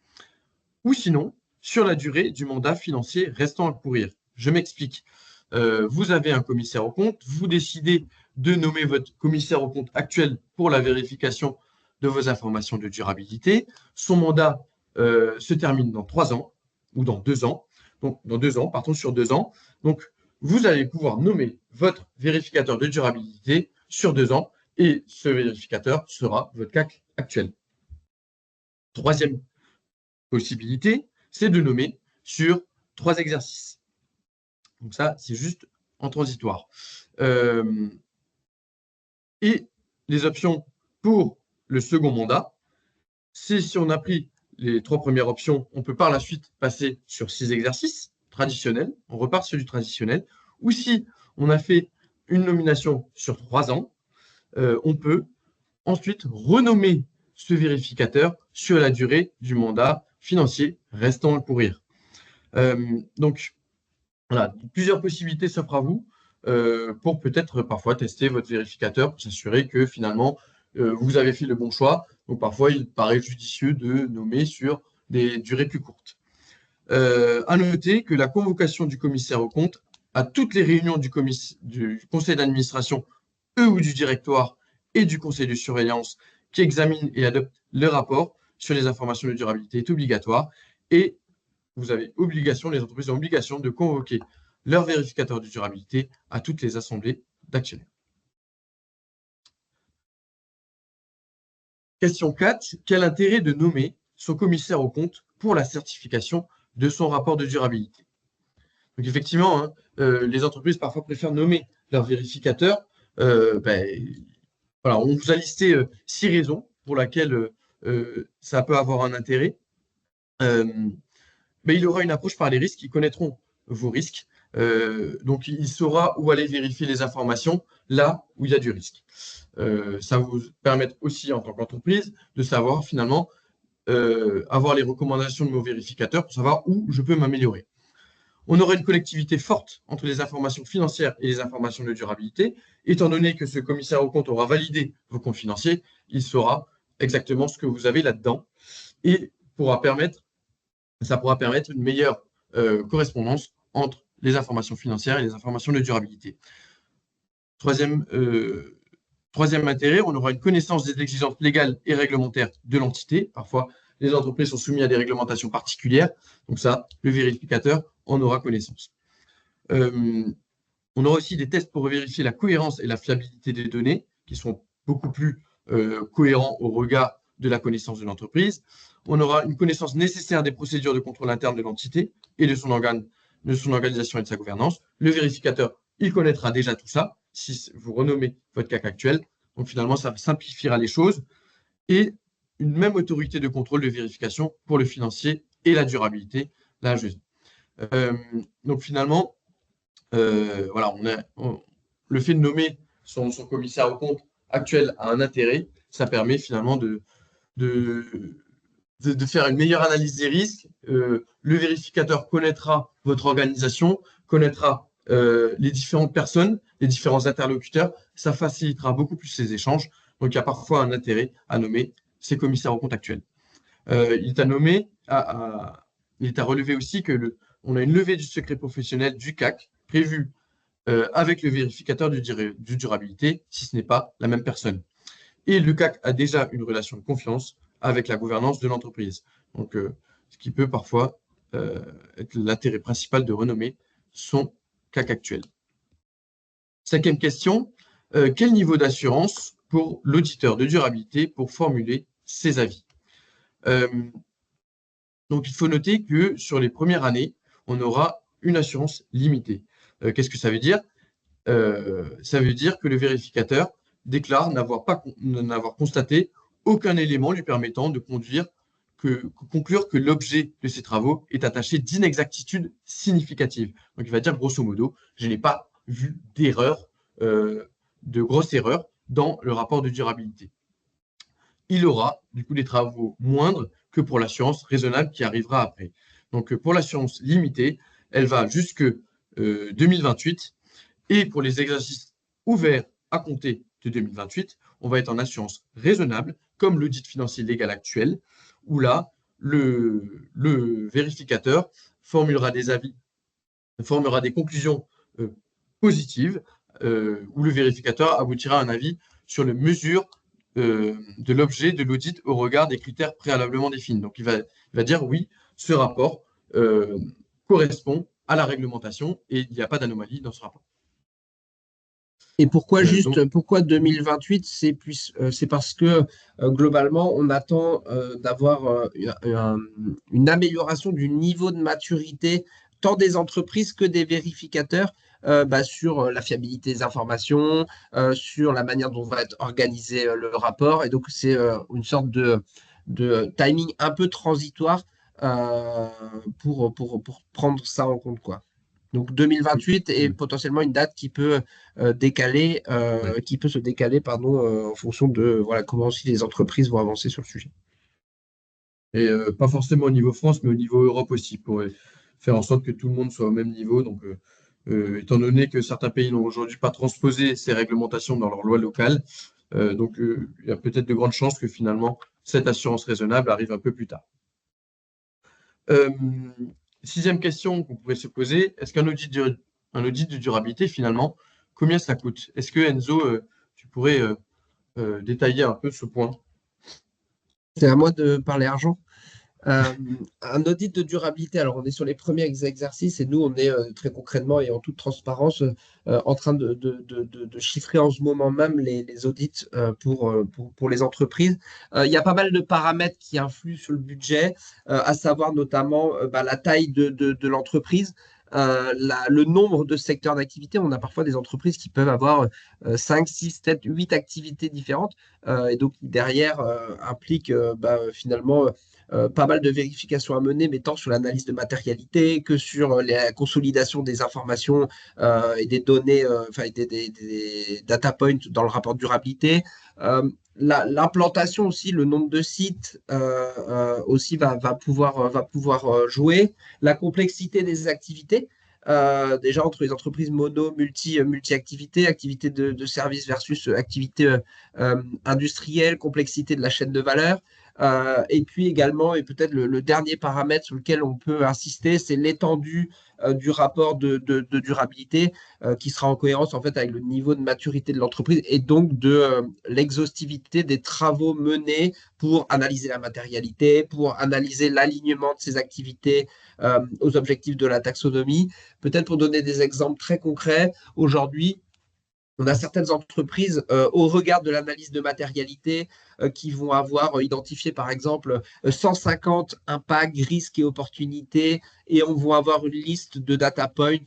Ou sinon, sur la durée du mandat financier restant à courir. Je m'explique. Vous avez un commissaire aux comptes, vous décidez de nommer votre commissaire aux comptes actuel pour la vérification de vos informations de durabilité. Son mandat se termine dans 3 ans ou dans 2 ans. Donc, dans 2 ans, partons sur 2 ans. Donc, vous allez pouvoir nommer votre vérificateur de durabilité sur 2 ans et ce vérificateur sera votre CAC actuel. Troisième possibilité, c'est de nommer sur 3 exercices. Donc ça, c'est juste en transitoire. Et les options pour le second mandat. Si on a pris les 3 premières options, on peut par la suite passer sur 6 exercices traditionnels. On repart sur du traditionnel. Ou si on a fait une nomination sur 3 ans, on peut ensuite renommer ce vérificateur sur la durée du mandat financier restant à courir. Donc, voilà, plusieurs possibilités s'offrent à vous pour peut-être parfois tester votre vérificateur pour s'assurer que finalement, vous avez fait le bon choix. Donc, parfois, il paraît judicieux de nommer sur des durées plus courtes. À noter que la convocation du commissaire aux comptes à toutes les réunions du conseil d'administration, ou du directoire et du conseil de surveillance qui examinent et adoptent le rapport sur les informations de durabilité est obligatoire et vous avez obligation, les entreprises ont obligation de convoquer leur vérificateur de durabilité à toutes les assemblées d'actionnaires. Question 4. Quel intérêt de nommer son commissaire aux comptes pour la certification de son rapport de durabilité? Donc effectivement, hein, les entreprises parfois préfèrent nommer leur vérificateur. Voilà, on vous a listé 6 raisons pour lesquelles ça peut avoir un intérêt. Mais il aura une approche par les risques, ils connaîtront vos risques. Donc, il saura où aller vérifier les informations là où il y a du risque. Ça vous permet aussi, en tant qu'entreprise, de savoir finalement avoir les recommandations de nos vérificateurs pour savoir où je peux m'améliorer. On aura une connectivité forte entre les informations financières et les informations de durabilité. Étant donné que ce commissaire aux comptes aura validé vos comptes financiers, il saura exactement ce que vous avez là-dedans et ça pourra permettre une meilleure correspondance entre les informations financières et les informations de durabilité. Troisième intérêt, on aura une connaissance des exigences légales et réglementaires de l'entité. Parfois, les entreprises sont soumises à des réglementations particulières. Donc ça, le vérificateur en aura connaissance. On aura aussi des tests pour vérifier la cohérence et la fiabilité des données, qui sont beaucoup plus cohérents au regard de la connaissance de l'entreprise. On aura une connaissance nécessaire des procédures de contrôle interne de l'entité et de son organisation et de sa gouvernance. Le vérificateur, il connaîtra déjà tout ça, si vous renommez votre CAC actuel. Donc finalement, ça simplifiera les choses. Et une même autorité de contrôle de vérification pour le financier et la durabilité, la HESI. Donc finalement, voilà, le fait de nommer son commissaire aux comptes actuel a un intérêt. Ça permet finalement de faire une meilleure analyse des risques. Le vérificateur connaîtra votre organisation, connaîtra les différentes personnes, les différents interlocuteurs. Ça facilitera beaucoup plus ces échanges. Donc, il y a parfois un intérêt à nommer ces commissaires aux comptes actuels. Il est à relever aussi on a une levée du secret professionnel du CAC prévue avec le vérificateur de durabilité, si ce n'est pas la même personne. Et le CAC a déjà une relation de confiance avec la gouvernance de l'entreprise. Donc, ce qui peut parfois être l'intérêt principal de renommer son CAC actuel. 5e question, quel niveau d'assurance pour l'auditeur de durabilité pour formuler ses avis? Donc, il faut noter que sur les premières années, on aura une assurance limitée. Qu'est-ce que ça veut dire? Ça veut dire que le vérificateur déclare n'avoir constaté aucun élément lui permettant de conclure que l'objet de ces travaux est attaché d'inexactitudes significatives. Donc, il va dire grosso modo, je n'ai pas vu de grosses erreurs dans le rapport de durabilité. Il aura du coup des travaux moindres que pour l'assurance raisonnable qui arrivera après. Donc, pour l'assurance limitée, elle va jusque 2028 et pour les exercices ouverts à compter de 2028, on va être en assurance raisonnable, comme l'audit financier légal actuel, où là, le vérificateur formulera des avis, formera des conclusions positives, où le vérificateur aboutira à un avis sur la mesure de l'objet de l'audit au regard des critères préalablement définis. Donc, il va dire oui, ce rapport correspond à la réglementation et il n'y a pas d'anomalie dans ce rapport. Et pourquoi pourquoi 2028? C'est parce que globalement, on attend d'avoir une amélioration du niveau de maturité tant des entreprises que des vérificateurs sur la fiabilité des informations, sur la manière dont va être organisé le rapport. Et donc, c'est une sorte de timing un peu transitoire euh, pour prendre ça en compte, quoi. Donc 2028 est potentiellement une date Ouais. qui peut se décaler, pardon, en fonction de voilà, comment aussi les entreprises vont avancer sur le sujet. Et pas forcément au niveau France, mais au niveau Europe aussi, pour faire en sorte que tout le monde soit au même niveau. Donc, étant donné que certains pays n'ont aujourd'hui pas transposé ces réglementations dans leurs lois locales, il y a peut-être de grandes chances que finalement, cette assurance raisonnable arrive un peu plus tard. Euh, Sixième question qu'on pourrait se poser, est-ce un audit de durabilité, finalement, combien ça coûte? Est-ce que Enzo, tu pourrais détailler un peu ce point? C'est à moi de parler argent. Euh, un audit de durabilité, alors on est sur les premiers exercices et nous, on est très concrètement et en toute transparence en train de chiffrer en ce moment même les audits pour les entreprises. Il y a pas mal de paramètres qui influent sur le budget, à savoir notamment la taille de l'entreprise. Le nombre de secteurs d'activité, on a parfois des entreprises qui peuvent avoir 5, 6, 7, 8 activités différentes et donc derrière implique finalement pas mal de vérifications à mener, mais tant sur l'analyse de matérialité que sur la consolidation des informations et des données, enfin des data points dans le rapport de durabilité. L'implantation aussi, le nombre de sites aussi va pouvoir jouer. La complexité des activités. Déjà entre les entreprises mono, multi-activités, activités de services versus activités industrielles, complexité de la chaîne de valeur. Et puis également, et peut-être le dernier paramètre sur lequel on peut insister, c'est l'étendue du rapport de durabilité qui sera en cohérence en fait avec le niveau de maturité de l'entreprise et donc de l'exhaustivité des travaux menés pour analyser la matérialité, pour analyser l'alignement de ces activités aux objectifs de la taxonomie. Peut-être pour donner des exemples très concrets, aujourd'hui, on a certaines entreprises, au regard de l'analyse de matérialité, qui vont avoir identifié, par exemple, 150 impacts, risques et opportunités, et on va avoir une liste de data points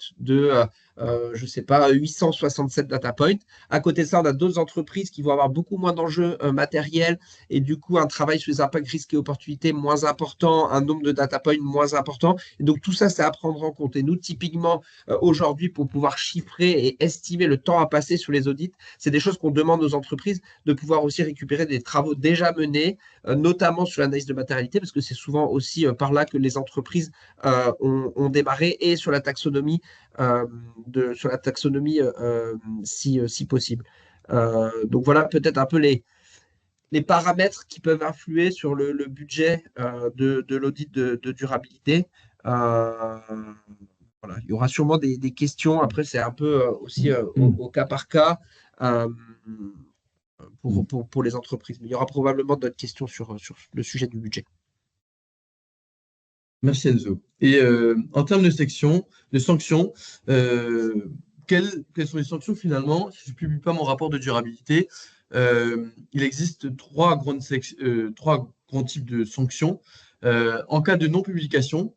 je ne sais pas, 867 data points. À côté de ça, on a d'autres entreprises qui vont avoir beaucoup moins d'enjeux matériels, et du coup, un travail sur les impacts, risques et opportunités moins important, un nombre de data points moins important. Et donc, tout ça, c'est à prendre en compte. Et nous, typiquement, aujourd'hui, pour pouvoir chiffrer et estimer le temps à passer sur les audits, c'est des choses qu'on demande aux entreprises de pouvoir aussi récupérer des travaux déjà menés, notamment sur l'analyse de matérialité, parce que c'est souvent aussi par là que les entreprises ont démarré, et sur la taxonomie, si possible. Donc voilà peut-être un peu les paramètres qui peuvent influer sur le budget de l'audit de durabilité. Euh, voilà. Il y aura sûrement des questions. Après, c'est un peu aussi au cas par cas euh, pour les entreprises. Mais il y aura probablement d'autres questions sur le sujet du budget. Merci Enzo. Et en termes de sanctions, euh, quelles sont les sanctions finalement? Si je ne publie pas mon rapport de durabilité, il existe trois grands types de sanctions. En cas de non-publication,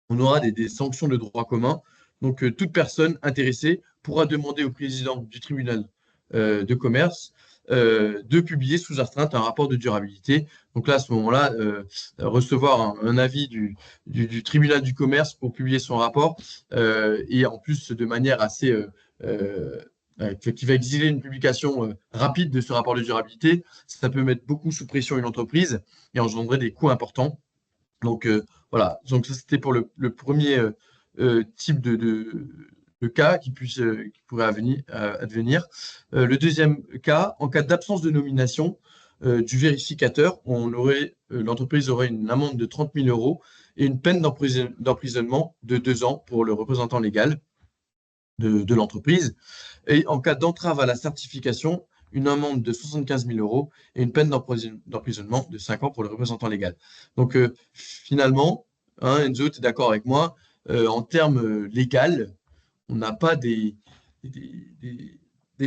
on aura des sanctions de droit commun. Donc, toute personne intéressée pourra demander au président du tribunal de commerce de publier sous astreinte un rapport de durabilité. Donc là, à ce moment-là, recevoir un avis du tribunal du commerce pour publier son rapport et en plus de manière assez qui va exiger une publication rapide de ce rapport de durabilité, ça peut mettre beaucoup sous pression une entreprise et engendrer des coûts importants. Donc voilà, donc ça c'était pour le premier type de cas qui pourrait advenir. Le deuxième cas, en cas d'absence de nomination du vérificateur, l'entreprise aurait une amende de 30 000 euros et une peine d'emprisonnement de 2 ans pour le représentant légal de l'entreprise. Et en cas d'entrave à la certification, une amende de 75 000 euros et une peine d'emprisonnement de 5 ans pour le représentant légal. Donc finalement, hein, Enzo, tu es d'accord avec moi, en termes légaux, on n'a pas des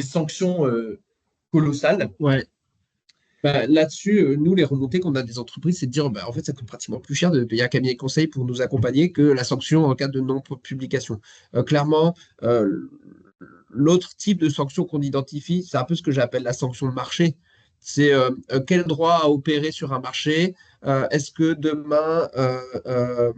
sanctions colossales. Ouais. Là-dessus, nous, les remontées qu'on a des entreprises, c'est de dire, en fait, ça coûte pratiquement plus cher de payer un cabinet de conseil pour nous accompagner que la sanction en cas de non-publication. Clairement, l'autre type de sanction qu'on identifie, c'est un peu ce que j'appelle la sanction de marché. C'est quel droit à opérer sur un marché. Est-ce que demain,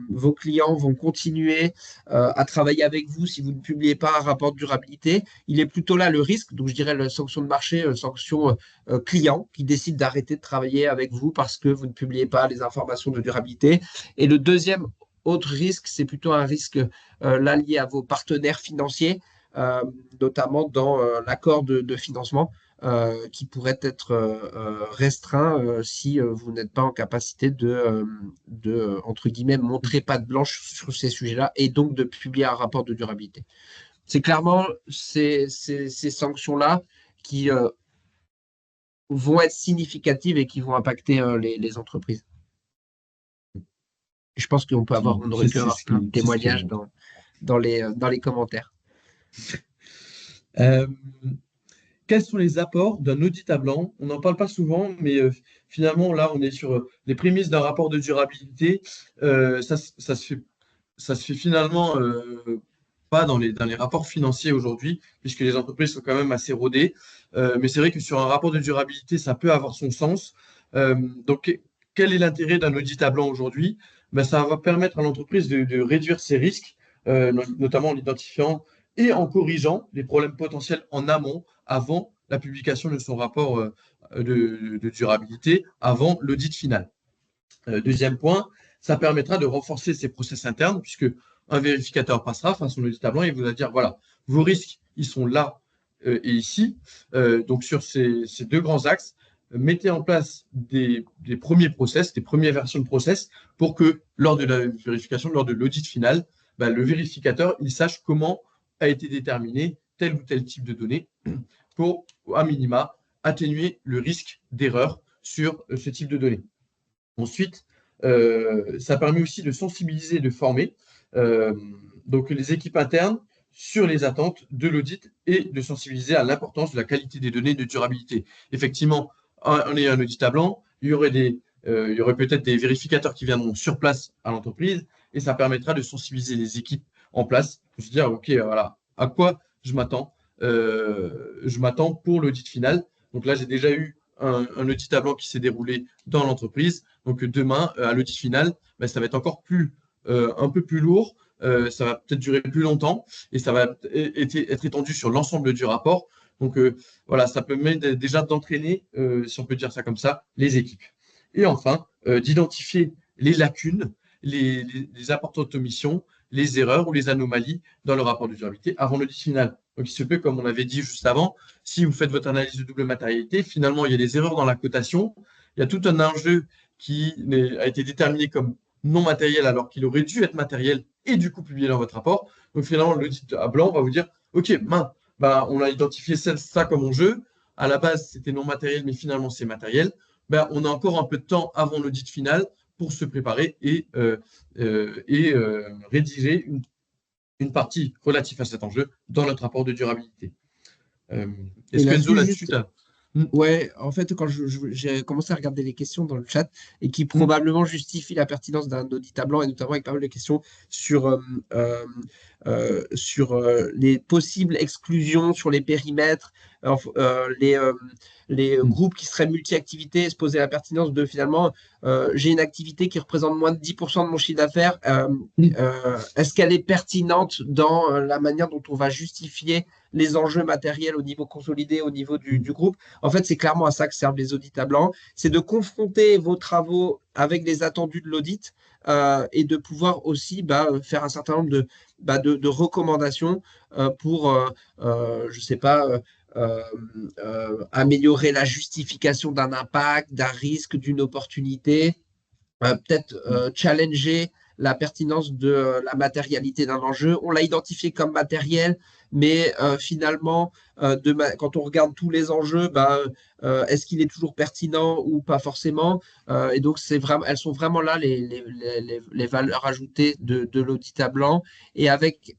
vos clients vont continuer à travailler avec vous si vous ne publiez pas un rapport de durabilité? Il est plutôt là le risque. Donc, je dirais la sanction de marché, sanction client qui décide d'arrêter de travailler avec vous parce que vous ne publiez pas les informations de durabilité. Et le deuxième autre risque, c'est plutôt un risque là lié à vos partenaires financiers, euh, notamment dans l'accord de financement qui pourrait être restreint si vous n'êtes pas en capacité entre guillemets, montrer patte blanche sur ces sujets-là et donc de publier un rapport de durabilité. C'est clairement ces sanctions-là qui vont être significatives et qui vont impacter les entreprises. Je pense qu'on peut avoir, on aurait pu avoir plein de témoignages dans les commentaires. Quels sont les apports d'un audit à blanc? On n'en parle pas souvent, mais finalement, là, on est sur les prémices d'un rapport de durabilité. Ça se fait finalement pas dans les rapports financiers aujourd'hui, puisque les entreprises sont quand même assez rodées. Mais c'est vrai que sur un rapport de durabilité, ça peut avoir son sens. Donc, quel est l'intérêt d'un audit à blanc aujourd'hui? Ça va permettre à l'entreprise de réduire ses risques, notamment en identifiant et en corrigeant les problèmes potentiels en amont, avant la publication de son rapport de durabilité, avant l'audit final. Deuxième point, ça permettra de renforcer ses process internes, puisque un vérificateur passera face à son audit à blanc et vous va dire, voilà, vos risques, ils sont là et ici. Donc, sur ces deux grands axes, mettez en place des premiers process, des premières versions de process, pour que lors de la vérification, lors de l'audit final, le vérificateur, il sache comment a été déterminé tel ou tel type de données pour, à minima, atténuer le risque d'erreur sur ce type de données. Ensuite, ça permet aussi de sensibiliser et de former donc les équipes internes sur les attentes de l'audit et de sensibiliser à l'importance de la qualité des données de durabilité. Effectivement, en ayant un audit à blanc, il y aurait peut-être des vérificateurs qui viendront sur place à l'entreprise et ça permettra de sensibiliser les équipes en place pour se dire, OK, voilà, à quoi je m'attends pour l'audit final. Donc là, j'ai déjà eu un audit à blanc qui s'est déroulé dans l'entreprise. Donc demain, à l'audit final, ça va être encore un peu plus lourd. Ça va peut-être durer plus longtemps et ça va être étendu sur l'ensemble du rapport. Donc voilà, ça permet déjà d'entraîner, si on peut dire ça comme ça, les équipes. Et enfin, d'identifier les lacunes, les importantes omissions, les erreurs ou les anomalies dans le rapport de durabilité avant l'audit final. Donc il se peut, comme on avait dit juste avant, si vous faites votre analyse de double matérialité, finalement il y a des erreurs dans la cotation, il y a tout un enjeu qui a été déterminé comme non matériel alors qu'il aurait dû être matériel et du coup publié dans votre rapport. Donc finalement, l'audit à blanc va vous dire, OK, on a identifié ça comme enjeu. À la base, c'était non matériel, mais finalement, c'est matériel. On a encore un peu de temps avant l'audit final pour se préparer et rédiger une partie relative à cet enjeu dans notre rapport de durabilité. Est-ce que Enzo, là-dessus, Ouais, en fait, quand j'ai commencé à regarder les questions dans le chat et qui probablement justifient la pertinence d'un audit à blanc, et notamment avec pas mal de questions sur les possibles exclusions, sur les périmètres, les groupes qui seraient multi-activités, et se poser la pertinence de finalement, j'ai une activité qui représente moins de 10% de mon chiffre d'affaires. Est-ce qu'elle est pertinente dans la manière dont on va justifier les enjeux matériels au niveau consolidé, au niveau du groupe? En fait, c'est clairement à ça que servent les audits à blanc. C'est de confronter vos travaux avec les attendus de l'audit et de pouvoir aussi faire un certain nombre de recommandations pour, je ne sais pas, améliorer la justification d'un impact, d'un risque, d'une opportunité, peut-être challenger la pertinence de la matérialité d'un enjeu. On l'a identifié comme matériel, mais finalement, quand on regarde tous les enjeux, est-ce qu'il est toujours pertinent ou pas forcément? Et donc, elles sont vraiment là, les valeurs ajoutées de l'audit à blanc. Et avec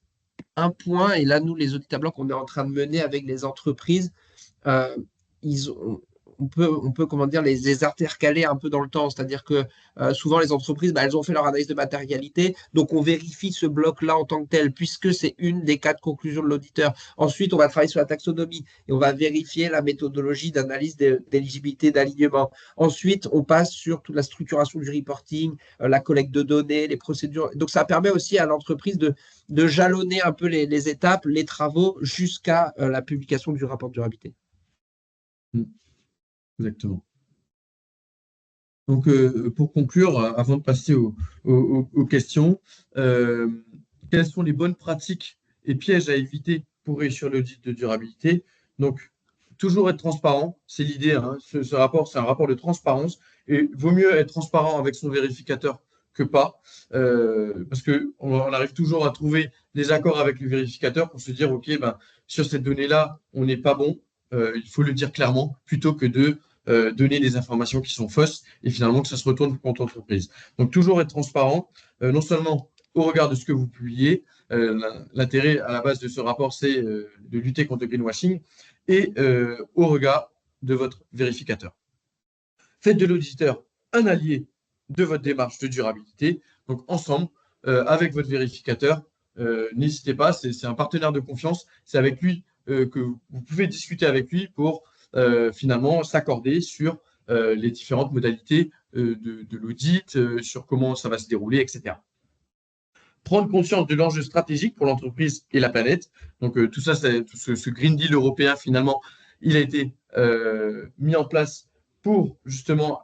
un point, et là, nous, les audits à blanc qu'on est en train de mener avec les entreprises, on peut comment dire, les intercaler un peu dans le temps. C'est-à-dire que souvent, les entreprises, elles ont fait leur analyse de matérialité. Donc, on vérifie ce bloc-là en tant que tel, puisque c'est une des 4 conclusions de l'auditeur. Ensuite, on va travailler sur la taxonomie et on va vérifier la méthodologie d'analyse d'éligibilité, d'alignement. Ensuite, on passe sur toute la structuration du reporting, la collecte de données, les procédures. Donc, ça permet aussi à l'entreprise de jalonner un peu les étapes, les travaux, jusqu'à la publication du rapport de durabilité. Exactement. Donc, pour conclure, avant de passer aux questions, quelles sont les bonnes pratiques et pièges à éviter pour réussir l'audit de durabilité? Donc, toujours être transparent, c'est l'idée, hein. Ce rapport, c'est un rapport de transparence et vaut mieux être transparent avec son vérificateur que pas, parce qu'on arrive toujours à trouver des accords avec le vérificateur pour se dire, OK, ben, sur cette donnée-là, on n'est pas bon, il faut le dire clairement, plutôt que de donner des informations qui sont fausses et finalement que ça se retourne contre l'entreprise. Donc, toujours être transparent, non seulement au regard de ce que vous publiez, l'intérêt à la base de ce rapport, c'est de lutter contre le greenwashing, et au regard de votre vérificateur. Faites de l'auditeur un allié de votre démarche de durabilité. Donc, ensemble, avec votre vérificateur, n'hésitez pas, c'est un partenaire de confiance. C'est avec lui que vous pouvez discuter avec lui pour finalement s'accorder sur les différentes modalités de l'audit, sur comment ça va se dérouler, etc. Prendre conscience de l'enjeu stratégique pour l'entreprise et la planète. Donc, tout ça, tout ce Green Deal européen, finalement, il a été mis en place pour justement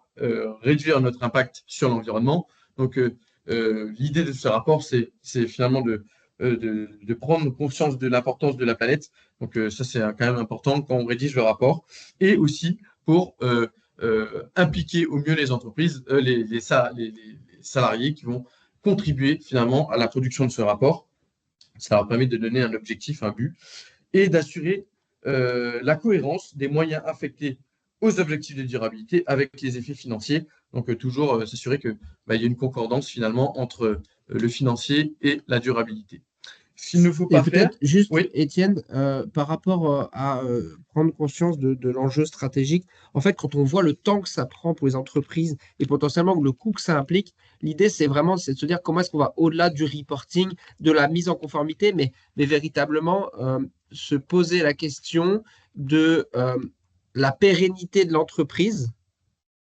réduire notre impact sur l'environnement. Donc, l'idée de ce rapport, c'est finalement de prendre conscience de l'importance de la planète. Donc, ça, c'est quand même important quand on rédige le rapport. Et aussi pour impliquer au mieux les entreprises, les salariés qui vont contribuer finalement à la production de ce rapport. Ça leur permet de donner un objectif, un but, et d'assurer la cohérence des moyens affectés aux objectifs de durabilité avec les effets financiers. Donc, toujours s'assurer qu'il y a une concordance finalement entre le financier et la durabilité. Ce qu'il ne faut Et pas faire, peut-être juste, oui, Étienne, par rapport à prendre conscience de l'enjeu stratégique, en fait, quand on voit le temps que ça prend pour les entreprises et potentiellement le coût que ça implique, l'idée, c'est vraiment de se dire comment est-ce qu'on va au-delà du reporting, de la mise en conformité, mais véritablement se poser la question de la pérennité de l'entreprise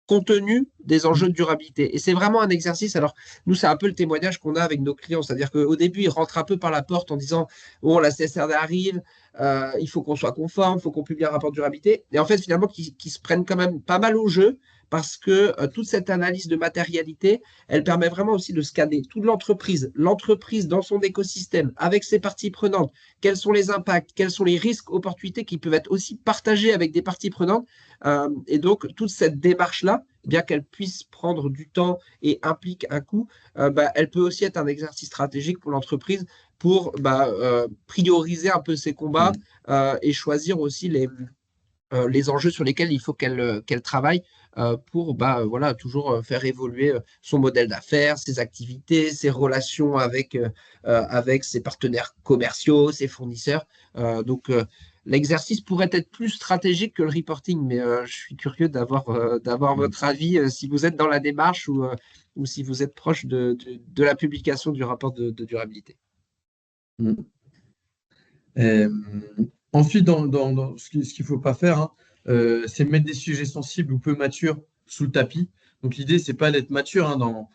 compte tenu des enjeux de durabilité. Et c'est vraiment un exercice. Alors, nous, c'est un peu le témoignage qu'on a avec nos clients. C'est-à-dire qu'au début, ils rentrent un peu par la porte en disant, bon, la CSRD arrive, il faut qu'on soit conforme, il faut qu'on publie un rapport de durabilité. Et en fait, finalement, qui se prennent quand même pas mal au jeu parce que toute cette analyse de matérialité, elle permet vraiment aussi de scanner toute l'entreprise dans son écosystème, avec ses parties prenantes, quels sont les impacts, quels sont les risques, opportunités qui peuvent être aussi partagés avec des parties prenantes. Et donc, toute cette démarche-là, bien qu'elle puisse prendre du temps et implique un coût, elle peut aussi être un exercice stratégique pour l'entreprise pour prioriser un peu ses combats et choisir aussi les enjeux sur lesquels il faut qu'elle travaille pour voilà, toujours faire évoluer son modèle d'affaires, ses activités, ses relations avec ses partenaires commerciaux, ses fournisseurs. Donc, l'exercice pourrait être plus stratégique que le reporting, mais je suis curieux d'avoir votre avis si vous êtes dans la démarche ou si vous êtes proche de la publication du rapport de durabilité. Euh, ensuite, dans ce qu'il ne faut pas faire, hein, c'est mettre des sujets sensibles ou peu matures sous le tapis. Donc, l'idée, c'est pas d'être mature hein, dans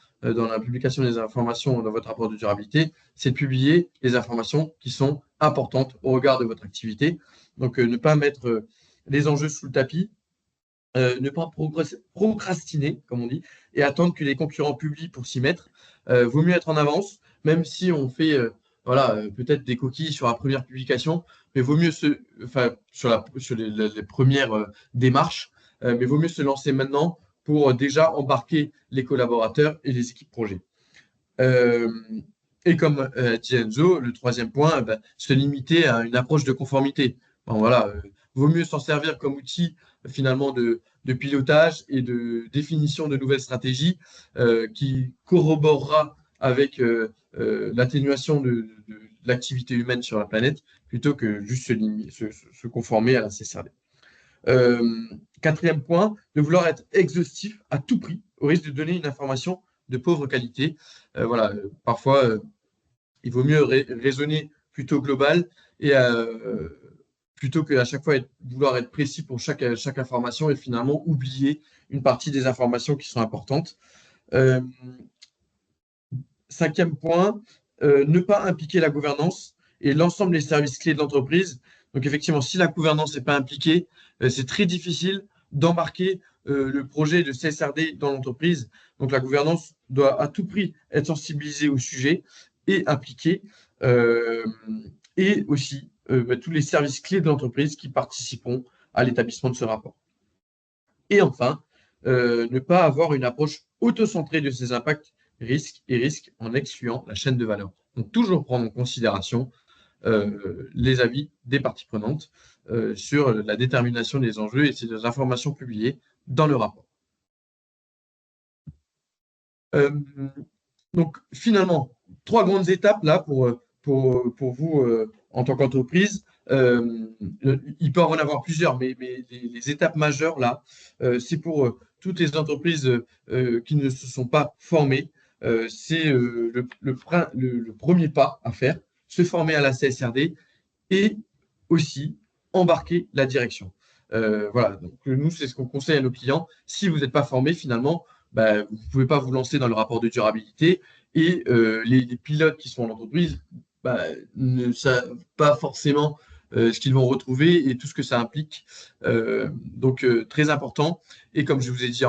la publication des informations dans votre rapport de durabilité, c'est de publier les informations qui sont importantes au regard de votre activité. Donc, ne pas mettre les enjeux sous le tapis, ne pas procrastiner, comme on dit, et attendre que les concurrents publient pour s'y mettre. Vaut mieux être en avance, même si on fait voilà, peut-être des coquilles sur la première publication, mais vaut mieux sur les premières démarches, mais vaut mieux se lancer maintenant pour déjà embarquer les collaborateurs et les équipes projet. Euh, et comme dit Enzo, le troisième point, se limiter à une approche de conformité. Bon, voilà, vaut mieux s'en servir comme outil finalement de pilotage et de définition de nouvelles stratégies qui corroborera avec l'atténuation de l'activité humaine sur la planète plutôt que juste se conformer à la CSRD. Quatrième point, de vouloir être exhaustif à tout prix, au risque de donner une information de pauvre qualité. Voilà, parfois, il vaut mieux raisonner plutôt global et plutôt qu'à chaque fois vouloir être précis pour chaque information et finalement oublier une partie des informations qui sont importantes. Cinquième point, ne pas impliquer la gouvernance et l'ensemble des services clés de l'entreprise. Donc effectivement, si la gouvernance n'est pas impliquée, c'est très difficile d'embarquer le projet de CSRD dans l'entreprise. Donc la gouvernance doit à tout prix être sensibilisée au sujet et impliquée. Et aussi tous les services clés de l'entreprise qui participeront à l'établissement de ce rapport. Et enfin, ne pas avoir une approche autocentrée de ces impacts risques en excluant la chaîne de valeur. Donc, toujours prendre en considération les avis des parties prenantes sur la détermination des enjeux et ces informations publiées dans le rapport. Donc, finalement, 3 grandes étapes là pour vous en tant qu'entreprise. Il peut en avoir plusieurs, mais les étapes majeures là, c'est pour toutes les entreprises qui ne se sont pas formées. C'est le premier pas à faire, se former à la CSRD et aussi embarquer la direction. Voilà, donc nous, c'est ce qu'on conseille à nos clients. Si vous n'êtes pas formé, finalement, bah, vous ne pouvez pas vous lancer dans le rapport de durabilité et les pilotes qui sont en entreprise bah, ne savent pas forcément ce qu'ils vont retrouver et tout ce que ça implique. Donc, très important. Et comme je vous ai dit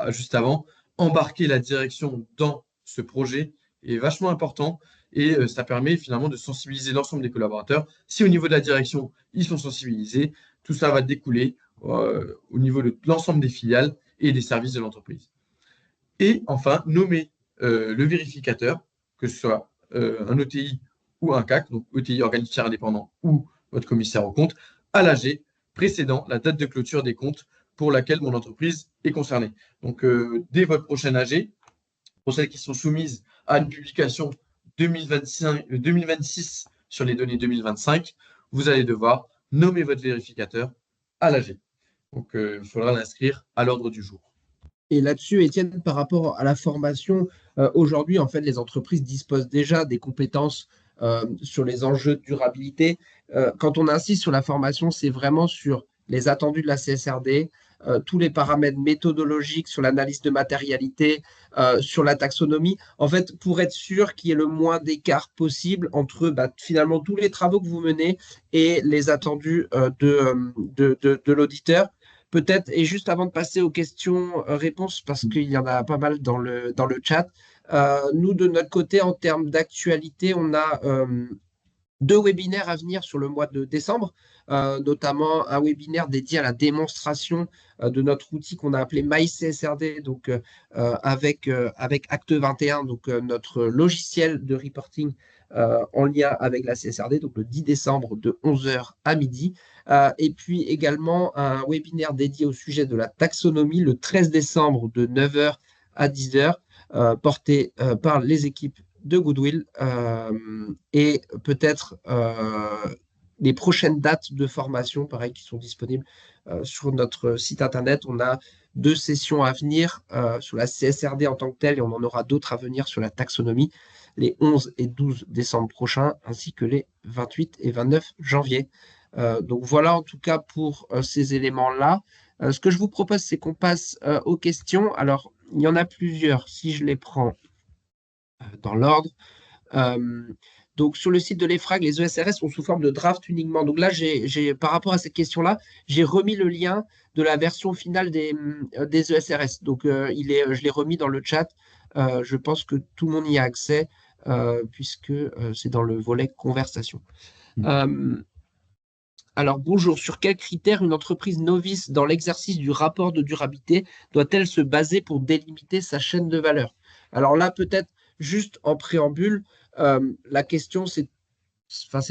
juste avant, embarquer la direction dans ce projet est vachement important et ça permet finalement de sensibiliser l'ensemble des collaborateurs. Si au niveau de la direction, ils sont sensibilisés, tout ça va découler au niveau de l'ensemble des filiales et des services de l'entreprise. Et enfin, nommer le vérificateur, que ce soit un ETI ou un CAC, donc ETI, organisme indépendant, ou votre commissaire aux comptes, à l'AG précédant la date de clôture des comptes pour laquelle mon entreprise est concernée. Donc, dès votre prochaine AG, pour celles qui sont soumises à une publication 2026 sur les données 2025, vous allez devoir nommer votre vérificateur à l'AG. Donc, il faudra l'inscrire à l'ordre du jour. Et là-dessus, Étienne, par rapport à la formation, aujourd'hui, en fait, les entreprises disposent déjà des compétences sur les enjeux de durabilité. Quand on insiste sur la formation, c'est vraiment sur les attendus de la CSRD, tous les paramètres méthodologiques sur l'analyse de matérialité, sur la taxonomie. En fait, pour être sûr qu'il y ait le moins d'écart possible entre finalement tous les travaux que vous menez et les attendus de l'auditeur. Peut-être, et juste avant de passer aux questions-réponses, parce qu'il y en a pas mal dans le chat, nous, de notre côté, en termes d'actualité, on a 2 webinaires à venir sur le mois de décembre, notamment un webinaire dédié à la démonstration de notre outil qu'on a appelé MyCSRD, donc avec Acte 21, donc notre logiciel de reporting en lien avec la CSRD, donc le 10 décembre de 11h à midi. Et puis également un webinaire dédié au sujet de la taxonomie le 13 décembre de 9h à 10h, porté par les équipes de Goodwill et peut-être les prochaines dates de formation, pareil, qui sont disponibles sur notre site internet. On a 2 sessions à venir sur la CSRD en tant que telle et on en aura d'autres à venir sur la taxonomie les 11 et 12 décembre prochains, ainsi que les 28 et 29 janvier. Donc voilà en tout cas pour ces éléments-là. Ce que je vous propose, c'est qu'on passe aux questions. Alors, il y en a plusieurs, si je les prends dans l'ordre. Donc, sur le site de l'EFRAG, les ESRS sont sous forme de draft uniquement. Donc là, par rapport à cette question-là, j'ai remis le lien de la version finale des ESRS. Donc, je l'ai remis dans le chat. Je pense que tout le monde y a accès puisque c'est dans le volet conversation. Alors, bonjour. Sur quels critères une entreprise novice dans l'exercice du rapport de durabilité doit-elle se baser pour délimiter sa chaîne de valeur? Alors là, peut-être juste en préambule, la question, c'est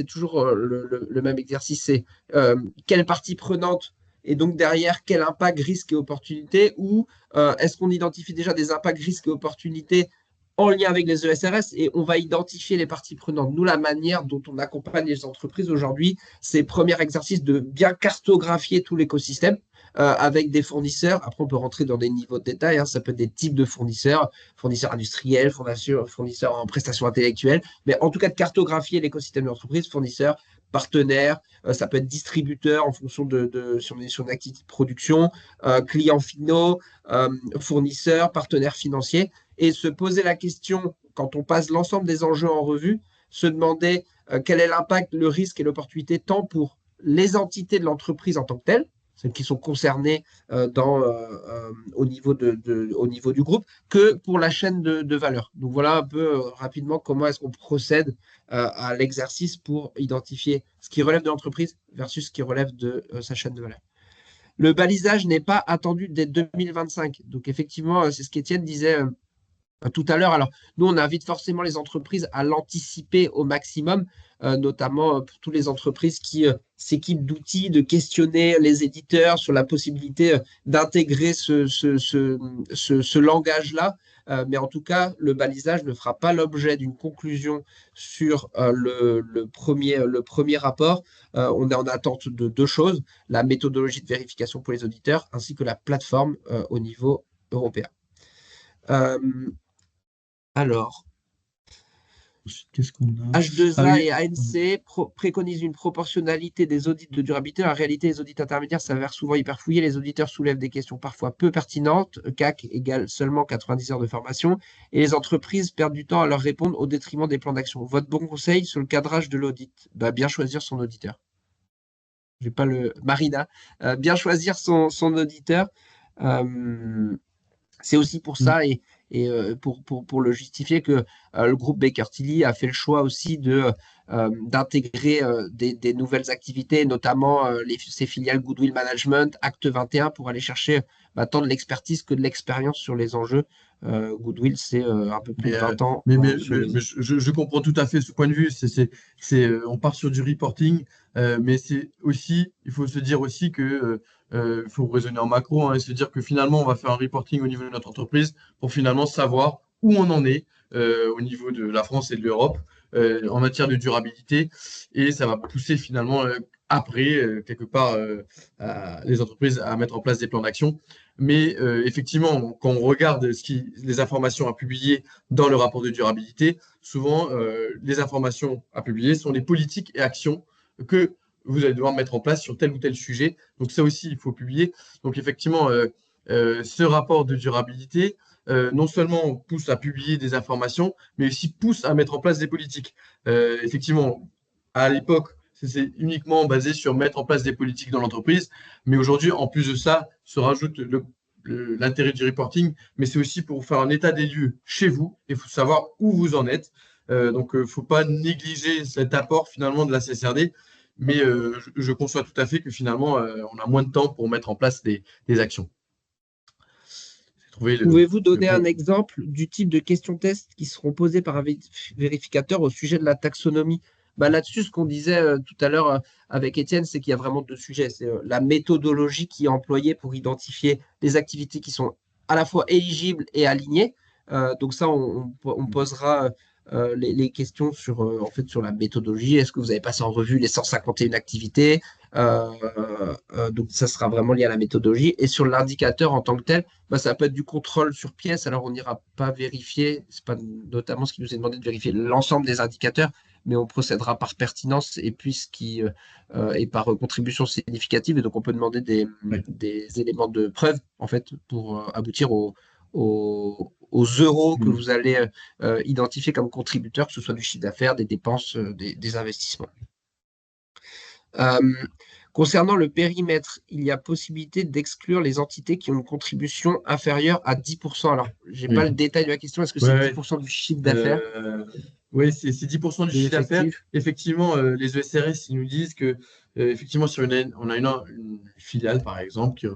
toujours le même exercice, c'est quelle partie prenante et donc derrière, quel impact, risque et opportunité, ou est-ce qu'on identifie déjà des impacts, risques et opportunités en lien avec les ESRS et on va identifier les parties prenantes. Nous, la manière dont on accompagne les entreprises aujourd'hui, c'est premier exercice de bien cartographier tout l'écosystème. avec des fournisseurs. Après, on peut rentrer dans des niveaux de détail, hein. Ça peut être des types de fournisseurs, fournisseurs industriels, fournisseurs en prestations intellectuelles, mais en tout cas de cartographier l'écosystème de l'entreprise, fournisseurs, partenaires, ça peut être distributeur en fonction si on est sur une activité de production, clients finaux, fournisseurs, partenaires financiers, et se poser la question, quand on passe l'ensemble des enjeux en revue, se demander quel est l'impact, le risque et l'opportunité tant pour les entités de l'entreprise en tant que telles, celles qui sont concernées au niveau au niveau du groupe, que pour la chaîne de valeur. Donc voilà un peu rapidement comment est-ce qu'on procède à l'exercice pour identifier ce qui relève de l'entreprise versus ce qui relève de sa chaîne de valeur. Le balisage n'est pas attendu dès 2025. Donc effectivement, c'est ce qu'Étienne disait tout à l'heure. Alors, nous, on invite forcément les entreprises à l'anticiper au maximum, notamment pour toutes les entreprises qui s'équipent d'outils, de questionner les éditeurs sur la possibilité d'intégrer ce langage-là. Mais en tout cas, le balisage ne fera pas l'objet d'une conclusion sur le premier rapport. On est en attente de deux choses, la méthodologie de vérification pour les auditeurs ainsi que la plateforme au niveau européen. Euh, alors, Qu'est-ce qu'on a? H2A et ANC préconisent une proportionnalité des audits de durabilité. En réalité, les audits intermédiaires s'avèrent souvent hyper fouillés. Les auditeurs soulèvent des questions parfois peu pertinentes. CAC égale seulement 90 heures de formation. Et les entreprises perdent du temps à leur répondre au détriment des plans d'action. Votre bon conseil sur le cadrage de l'audit? Bien choisir son auditeur. J'ai pas le Marina. Bien choisir son auditeur. C'est aussi pour ça et pour le justifier que le groupe Baker Tilly a fait le choix aussi d'intégrer des nouvelles activités, notamment ses filiales Goodwill Management, Acte 21, pour aller chercher tant de l'expertise que de l'expérience sur les enjeux. Goodwill, c'est un peu plus de 20 ans. Mais je comprends tout à fait ce point de vue. On part sur du reporting, mais c'est aussi, il faut se dire aussi que faut raisonner en macro, hein, et se dire que finalement, on va faire un reporting au niveau de notre entreprise pour finalement savoir où on en est au niveau de la France et de l'Europe en matière de durabilité. Et ça va pousser finalement après, quelque part, les entreprises à mettre en place des plans d'action. Mais effectivement, quand on regarde les informations à publier dans le rapport de durabilité, souvent, les informations à publier sont les politiques et actions que vous allez devoir mettre en place sur tel ou tel sujet. Donc ça aussi, il faut publier. Donc effectivement, ce rapport de durabilité, non seulement pousse à publier des informations, mais aussi pousse à mettre en place des politiques. Effectivement, à l'époque, c'est uniquement basé sur mettre en place des politiques dans l'entreprise. Mais aujourd'hui, en plus de ça, se rajoute l'intérêt du reporting, mais c'est aussi pour faire un état des lieux chez vous. Il faut savoir où vous en êtes. Donc, il ne faut pas négliger cet apport finalement de la CSRD. Mais je conçois tout à fait que finalement, on a moins de temps pour mettre en place des actions. Pouvez-vous donner un exemple du type de questions-tests qui seront posées par un vérificateur au sujet de la taxonomie? Là-dessus, ce qu'on disait tout à l'heure avec Étienne, c'est qu'il y a vraiment deux sujets. C'est la méthodologie qui est employée pour identifier les activités qui sont à la fois éligibles et alignées. Donc ça, on posera les questions en fait, sur la méthodologie. Est-ce que vous avez passé en revue les 151 activités? Donc ça sera vraiment lié à la méthodologie. Et sur l'indicateur en tant que tel, ça peut être du contrôle sur pièce. Alors on n'ira pas vérifier, c'est pas notamment ce qui nous est demandé de vérifier l'ensemble des indicateurs, mais on procédera par pertinence et puis et par contribution significative. Et donc on peut demander des éléments de preuve en fait pour aboutir aux euros que vous allez identifier comme contributeurs, que ce soit du chiffre d'affaires, des dépenses, des investissements. Concernant le périmètre, il y a possibilité d'exclure les entités qui ont une contribution inférieure à 10%. Alors, je n'ai pas le détail de la question. Est-ce que c'est 10% du chiffre d'affaires? Oui, c'est 10% du chiffre d'affaires. Effectivement, les ESRS ils nous disent que effectivement, si on a une filiale, par exemple,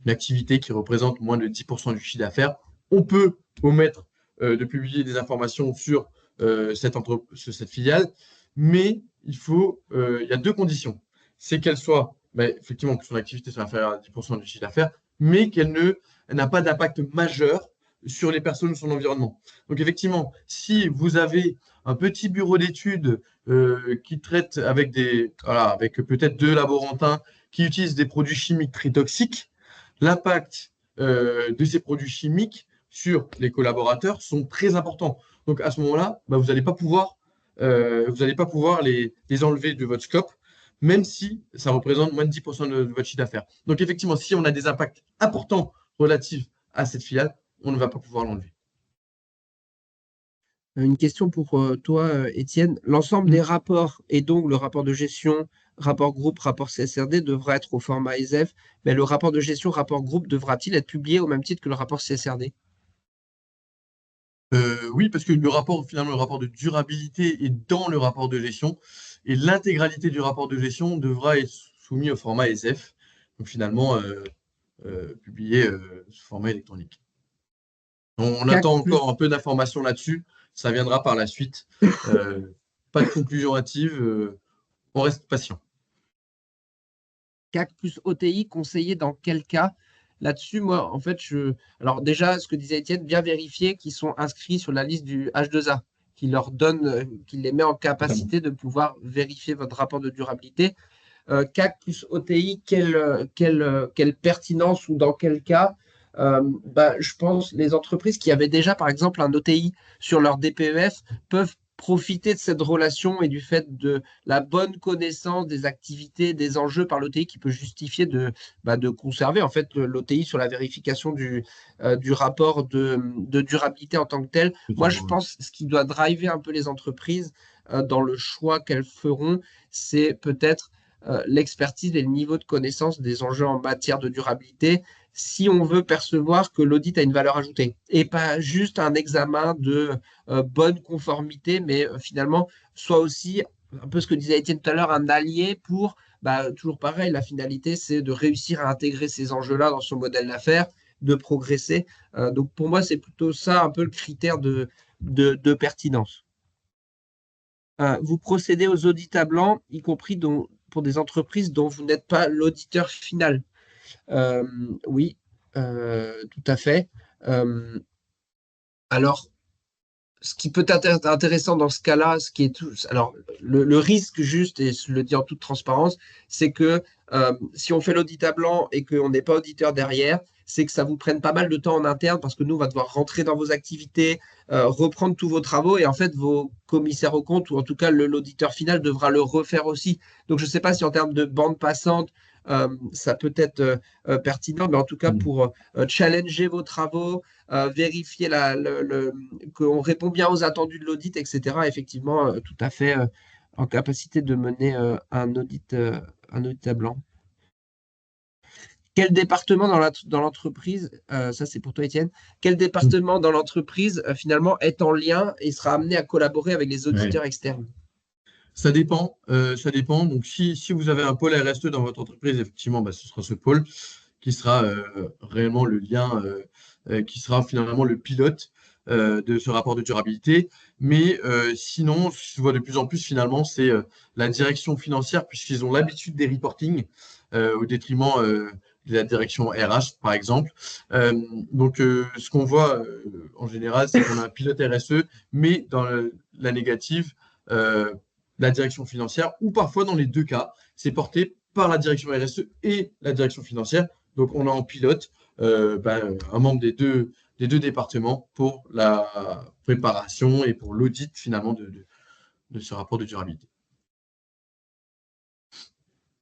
une activité qui représente moins de 10% du chiffre d'affaires, on peut omettre de publier des informations sur cette filiale, mais il y a deux conditions. C'est qu'elle soit, effectivement, que son activité soit inférieure à 10% du chiffre d'affaires, mais qu'elle n'a pas d'impact majeur sur les personnes ou son environnement. Donc effectivement, si vous avez un petit bureau d'études qui traite avec peut-être deux laborantins qui utilisent des produits chimiques très toxiques, l'impact de ces produits chimiques sur les collaborateurs sont très importants. Donc à ce moment-là, bah, vous n'allez pas pouvoir, les enlever de votre scope, même si ça représente moins de 10% de votre chiffre d'affaires. Donc effectivement, si on a des impacts importants relatifs à cette filiale, on ne va pas pouvoir l'enlever. Une question pour toi, Étienne. L'ensemble des rapports, et donc le rapport de gestion, rapport groupe, rapport CSRD, devra être au format ESEF, mais le rapport de gestion, rapport groupe, devra-t-il être publié au même titre que le rapport CSRD? Oui, parce que finalement, le rapport de durabilité est dans le rapport de gestion et l'intégralité du rapport de gestion devra être soumis au format SF, donc finalement publié sous format électronique. On CAC attend plus, encore un peu d'informations là-dessus, ça viendra par la suite. Pas de conclusion hâtive, on reste patient. CAC plus OTI conseillé dans quel cas? Là-dessus, moi, en fait, alors déjà, ce que disait Étienne, bien vérifier qu'ils sont inscrits sur la liste du H2A, qui leur donne, qui les met en Totalement. capacité de pouvoir vérifier votre rapport de durabilité. CAC plus OTI, quelle pertinence ou dans quel cas? Bah, je pense les entreprises qui avaient déjà, par exemple, un OTI sur leur DPEF peuvent profiter de cette relation et du fait de la bonne connaissance des activités, des enjeux par l'OTI qui peut justifier de conserver en fait l'OTI sur la vérification du rapport de durabilité en tant que tel. Moi, je Totalement, ouais. pense que ce qui doit driver un peu les entreprises dans le choix qu'elles feront, c'est peut-être l'expertise et le niveau de connaissance des enjeux en matière de durabilité si on veut percevoir que l'audit a une valeur ajoutée et pas juste un examen de bonne conformité, mais finalement soit aussi, un peu ce que disait Étienne tout à l'heure, un allié pour, bah, toujours pareil, la finalité, c'est de réussir à intégrer ces enjeux-là dans son modèle d'affaires, de progresser. Donc pour moi, c'est plutôt ça un peu le critère de pertinence. Vous procédez aux audits à blanc, y compris pour des entreprises dont vous n'êtes pas l'auditeur final. Euh, oui, tout à fait. Euh, alors, ce qui peut être intéressant dans ce cas-là, ce qui est tout, alors le risque juste, et je le dis en toute transparence, c'est que si on fait l'audit à blanc et qu'on n'est pas auditeur derrière, c'est que ça vous prenne pas mal de temps en interne parce que nous, on va devoir rentrer dans vos activités, reprendre tous vos travaux et en fait, vos commissaires aux comptes ou en tout cas l'auditeur final devra le refaire aussi. Donc, je ne sais pas si en termes de bande passante, ça peut être pertinent, mais en tout cas, Mm. pour challenger vos travaux, vérifier qu'on répond bien aux attendus de l'audit, etc. Effectivement, tout à fait en capacité de mener un audit à blanc. Quel département dans l'entreprise, ça c'est pour toi Étienne, quel Mm. département dans l'entreprise finalement est en lien et sera amené à collaborer avec les Ouais. auditeurs externes? Ça dépend, ça dépend. Donc, si vous avez un pôle RSE dans votre entreprise, effectivement, bah, ce sera ce pôle qui sera réellement le lien, qui sera finalement le pilote de ce rapport de durabilité. Mais sinon, ce je vois de plus en plus finalement, c'est la direction financière, puisqu'ils ont l'habitude des reporting au détriment de la direction RH, par exemple. Euh, donc, ce qu'on voit en général, c'est qu'on a un pilote RSE, mais dans la négative, euh, la direction financière, ou parfois dans les deux cas, c'est porté par la direction RSE et la direction financière. Donc, on a en pilote un membre des deux départements pour la préparation et pour l'audit finalement de ce rapport de durabilité.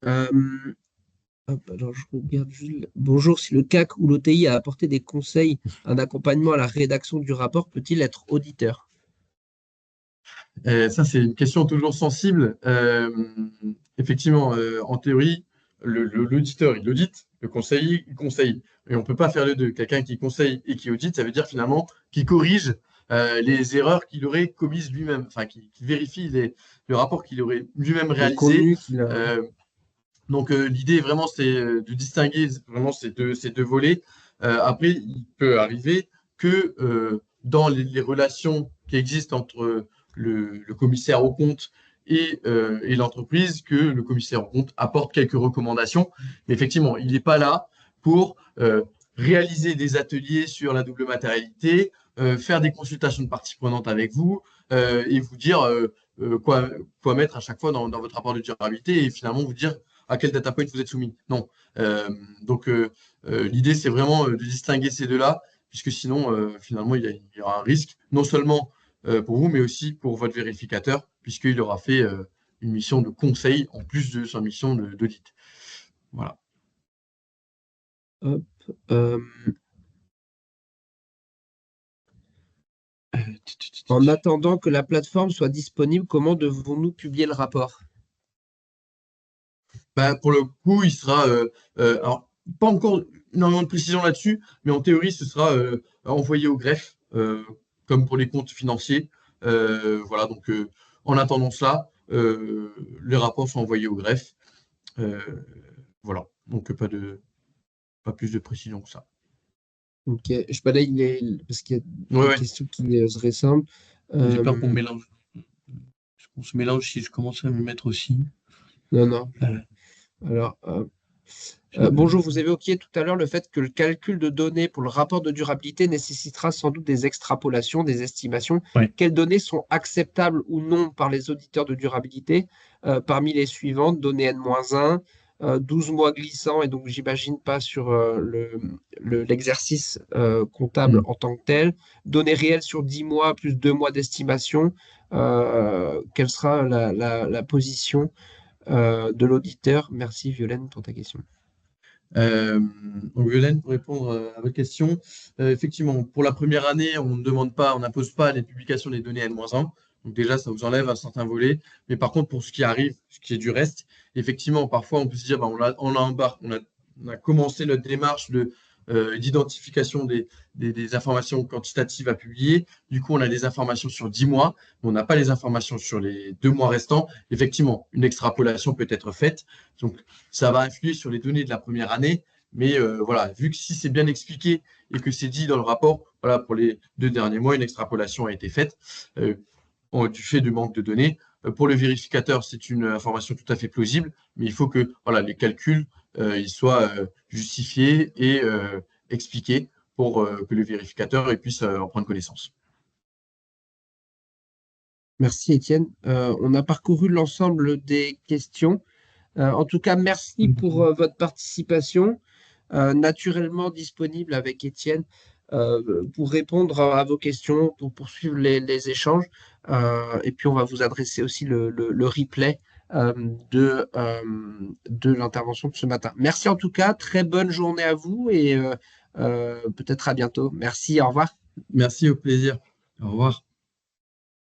Euh, Hop, alors je regarde juste. Bonjour, si le CAC ou l'OTI a apporté des conseils, un accompagnement à la rédaction du rapport, peut-il être auditeur? Ça, c'est une question toujours sensible. Effectivement, en théorie, l'auditeur, il audite, le conseiller, il conseille. Et on ne peut pas faire les deux. Quelqu'un qui conseille et qui audite, ça veut dire finalement qu'il corrige les erreurs qu'il aurait commises lui-même, enfin, qui vérifie le rapport qu'il aurait lui-même Le réalisé. contenu qu'il a. Euh, donc, l'idée vraiment, c'est de distinguer vraiment ces deux volets. Après, il peut arriver que dans les relations qui existent entre le commissaire au compte et l'entreprise, que le commissaire au compte apporte quelques recommandations. Mais effectivement, il n'est pas là pour réaliser des ateliers sur la double matérialité, faire des consultations de parties prenantes avec vous et vous dire quoi mettre à chaque fois dans votre rapport de durabilité et finalement vous dire à quel data point vous êtes soumis. Non. Donc, l'idée, c'est vraiment de distinguer ces deux-là, puisque sinon, finalement, il y aura un risque, non seulement pour vous, mais aussi pour votre vérificateur, puisqu'il aura fait une mission de conseil en plus de sa mission d'audit. Voilà. Hop, en attendant que la plateforme soit disponible, comment devons-nous publier le rapport? Bah, pour le coup, il sera, alors, pas encore énormément de précision là-dessus, mais en théorie, ce sera envoyé au greffe, comme pour les comptes financiers. Voilà, donc en attendant cela, les rapports sont envoyés au greffe. Voilà, donc pas plus de précision que ça. Ok, je balaye parce qu'il y a Ouais, des ouais. questions qui se ressemblent. J'ai peur qu'on me Euh, mélange. On se mélange si je commence à me mettre aussi. non, non. Euh, Alors, je- bonjour, vous avez évoqué tout à l'heure le fait que le calcul de données pour le rapport de durabilité nécessitera sans doute des extrapolations, des estimations. Ouais. Quelles données sont acceptables ou non par les auditeurs de durabilité? Parmi les suivantes, données N-1, 12 mois glissants, et donc j'imagine pas sur l'exercice comptable Hmm. en tant que tel. Données réelles sur 10 mois plus 2 mois d'estimation. Quelle sera la position de l'auditeur? Merci Violaine pour ta question. Donc, Violaine, pour répondre à votre question, effectivement, pour la première année, on ne demande pas, on n'impose pas les publications des données N-1. Donc déjà, ça vous enlève un certain volet. Mais par contre, pour ce qui arrive, ce qui est du reste, effectivement, parfois, on peut se dire, bah, on a embarqué, on a commencé notre démarche d'identification des informations quantitatives à publier. Du coup, on a des informations sur 10 mois, mais on n'a pas les informations sur les 2 mois restants. Effectivement, une extrapolation peut être faite. Donc, ça va influer sur les données de la première année. Mais voilà, vu que si c'est bien expliqué et que c'est dit dans le rapport, voilà, pour les 2 derniers mois, une extrapolation a été faite du fait du manque de données. Pour le vérificateur, c'est une information tout à fait plausible, mais il faut que voilà, les calculs ils soient justifiés et expliqués pour que le vérificateur puisse en prendre connaissance. Merci Étienne. On a parcouru l'ensemble des questions. En tout cas, merci pour votre participation. Naturellement disponible avec Étienne pour répondre à vos questions, pour poursuivre les échanges. Et puis, on va vous adresser aussi le replay euh, de l'intervention de ce matin. Merci en tout cas. Très bonne journée à vous et peut-être à bientôt. Merci. Au revoir. Merci, au plaisir. Au revoir.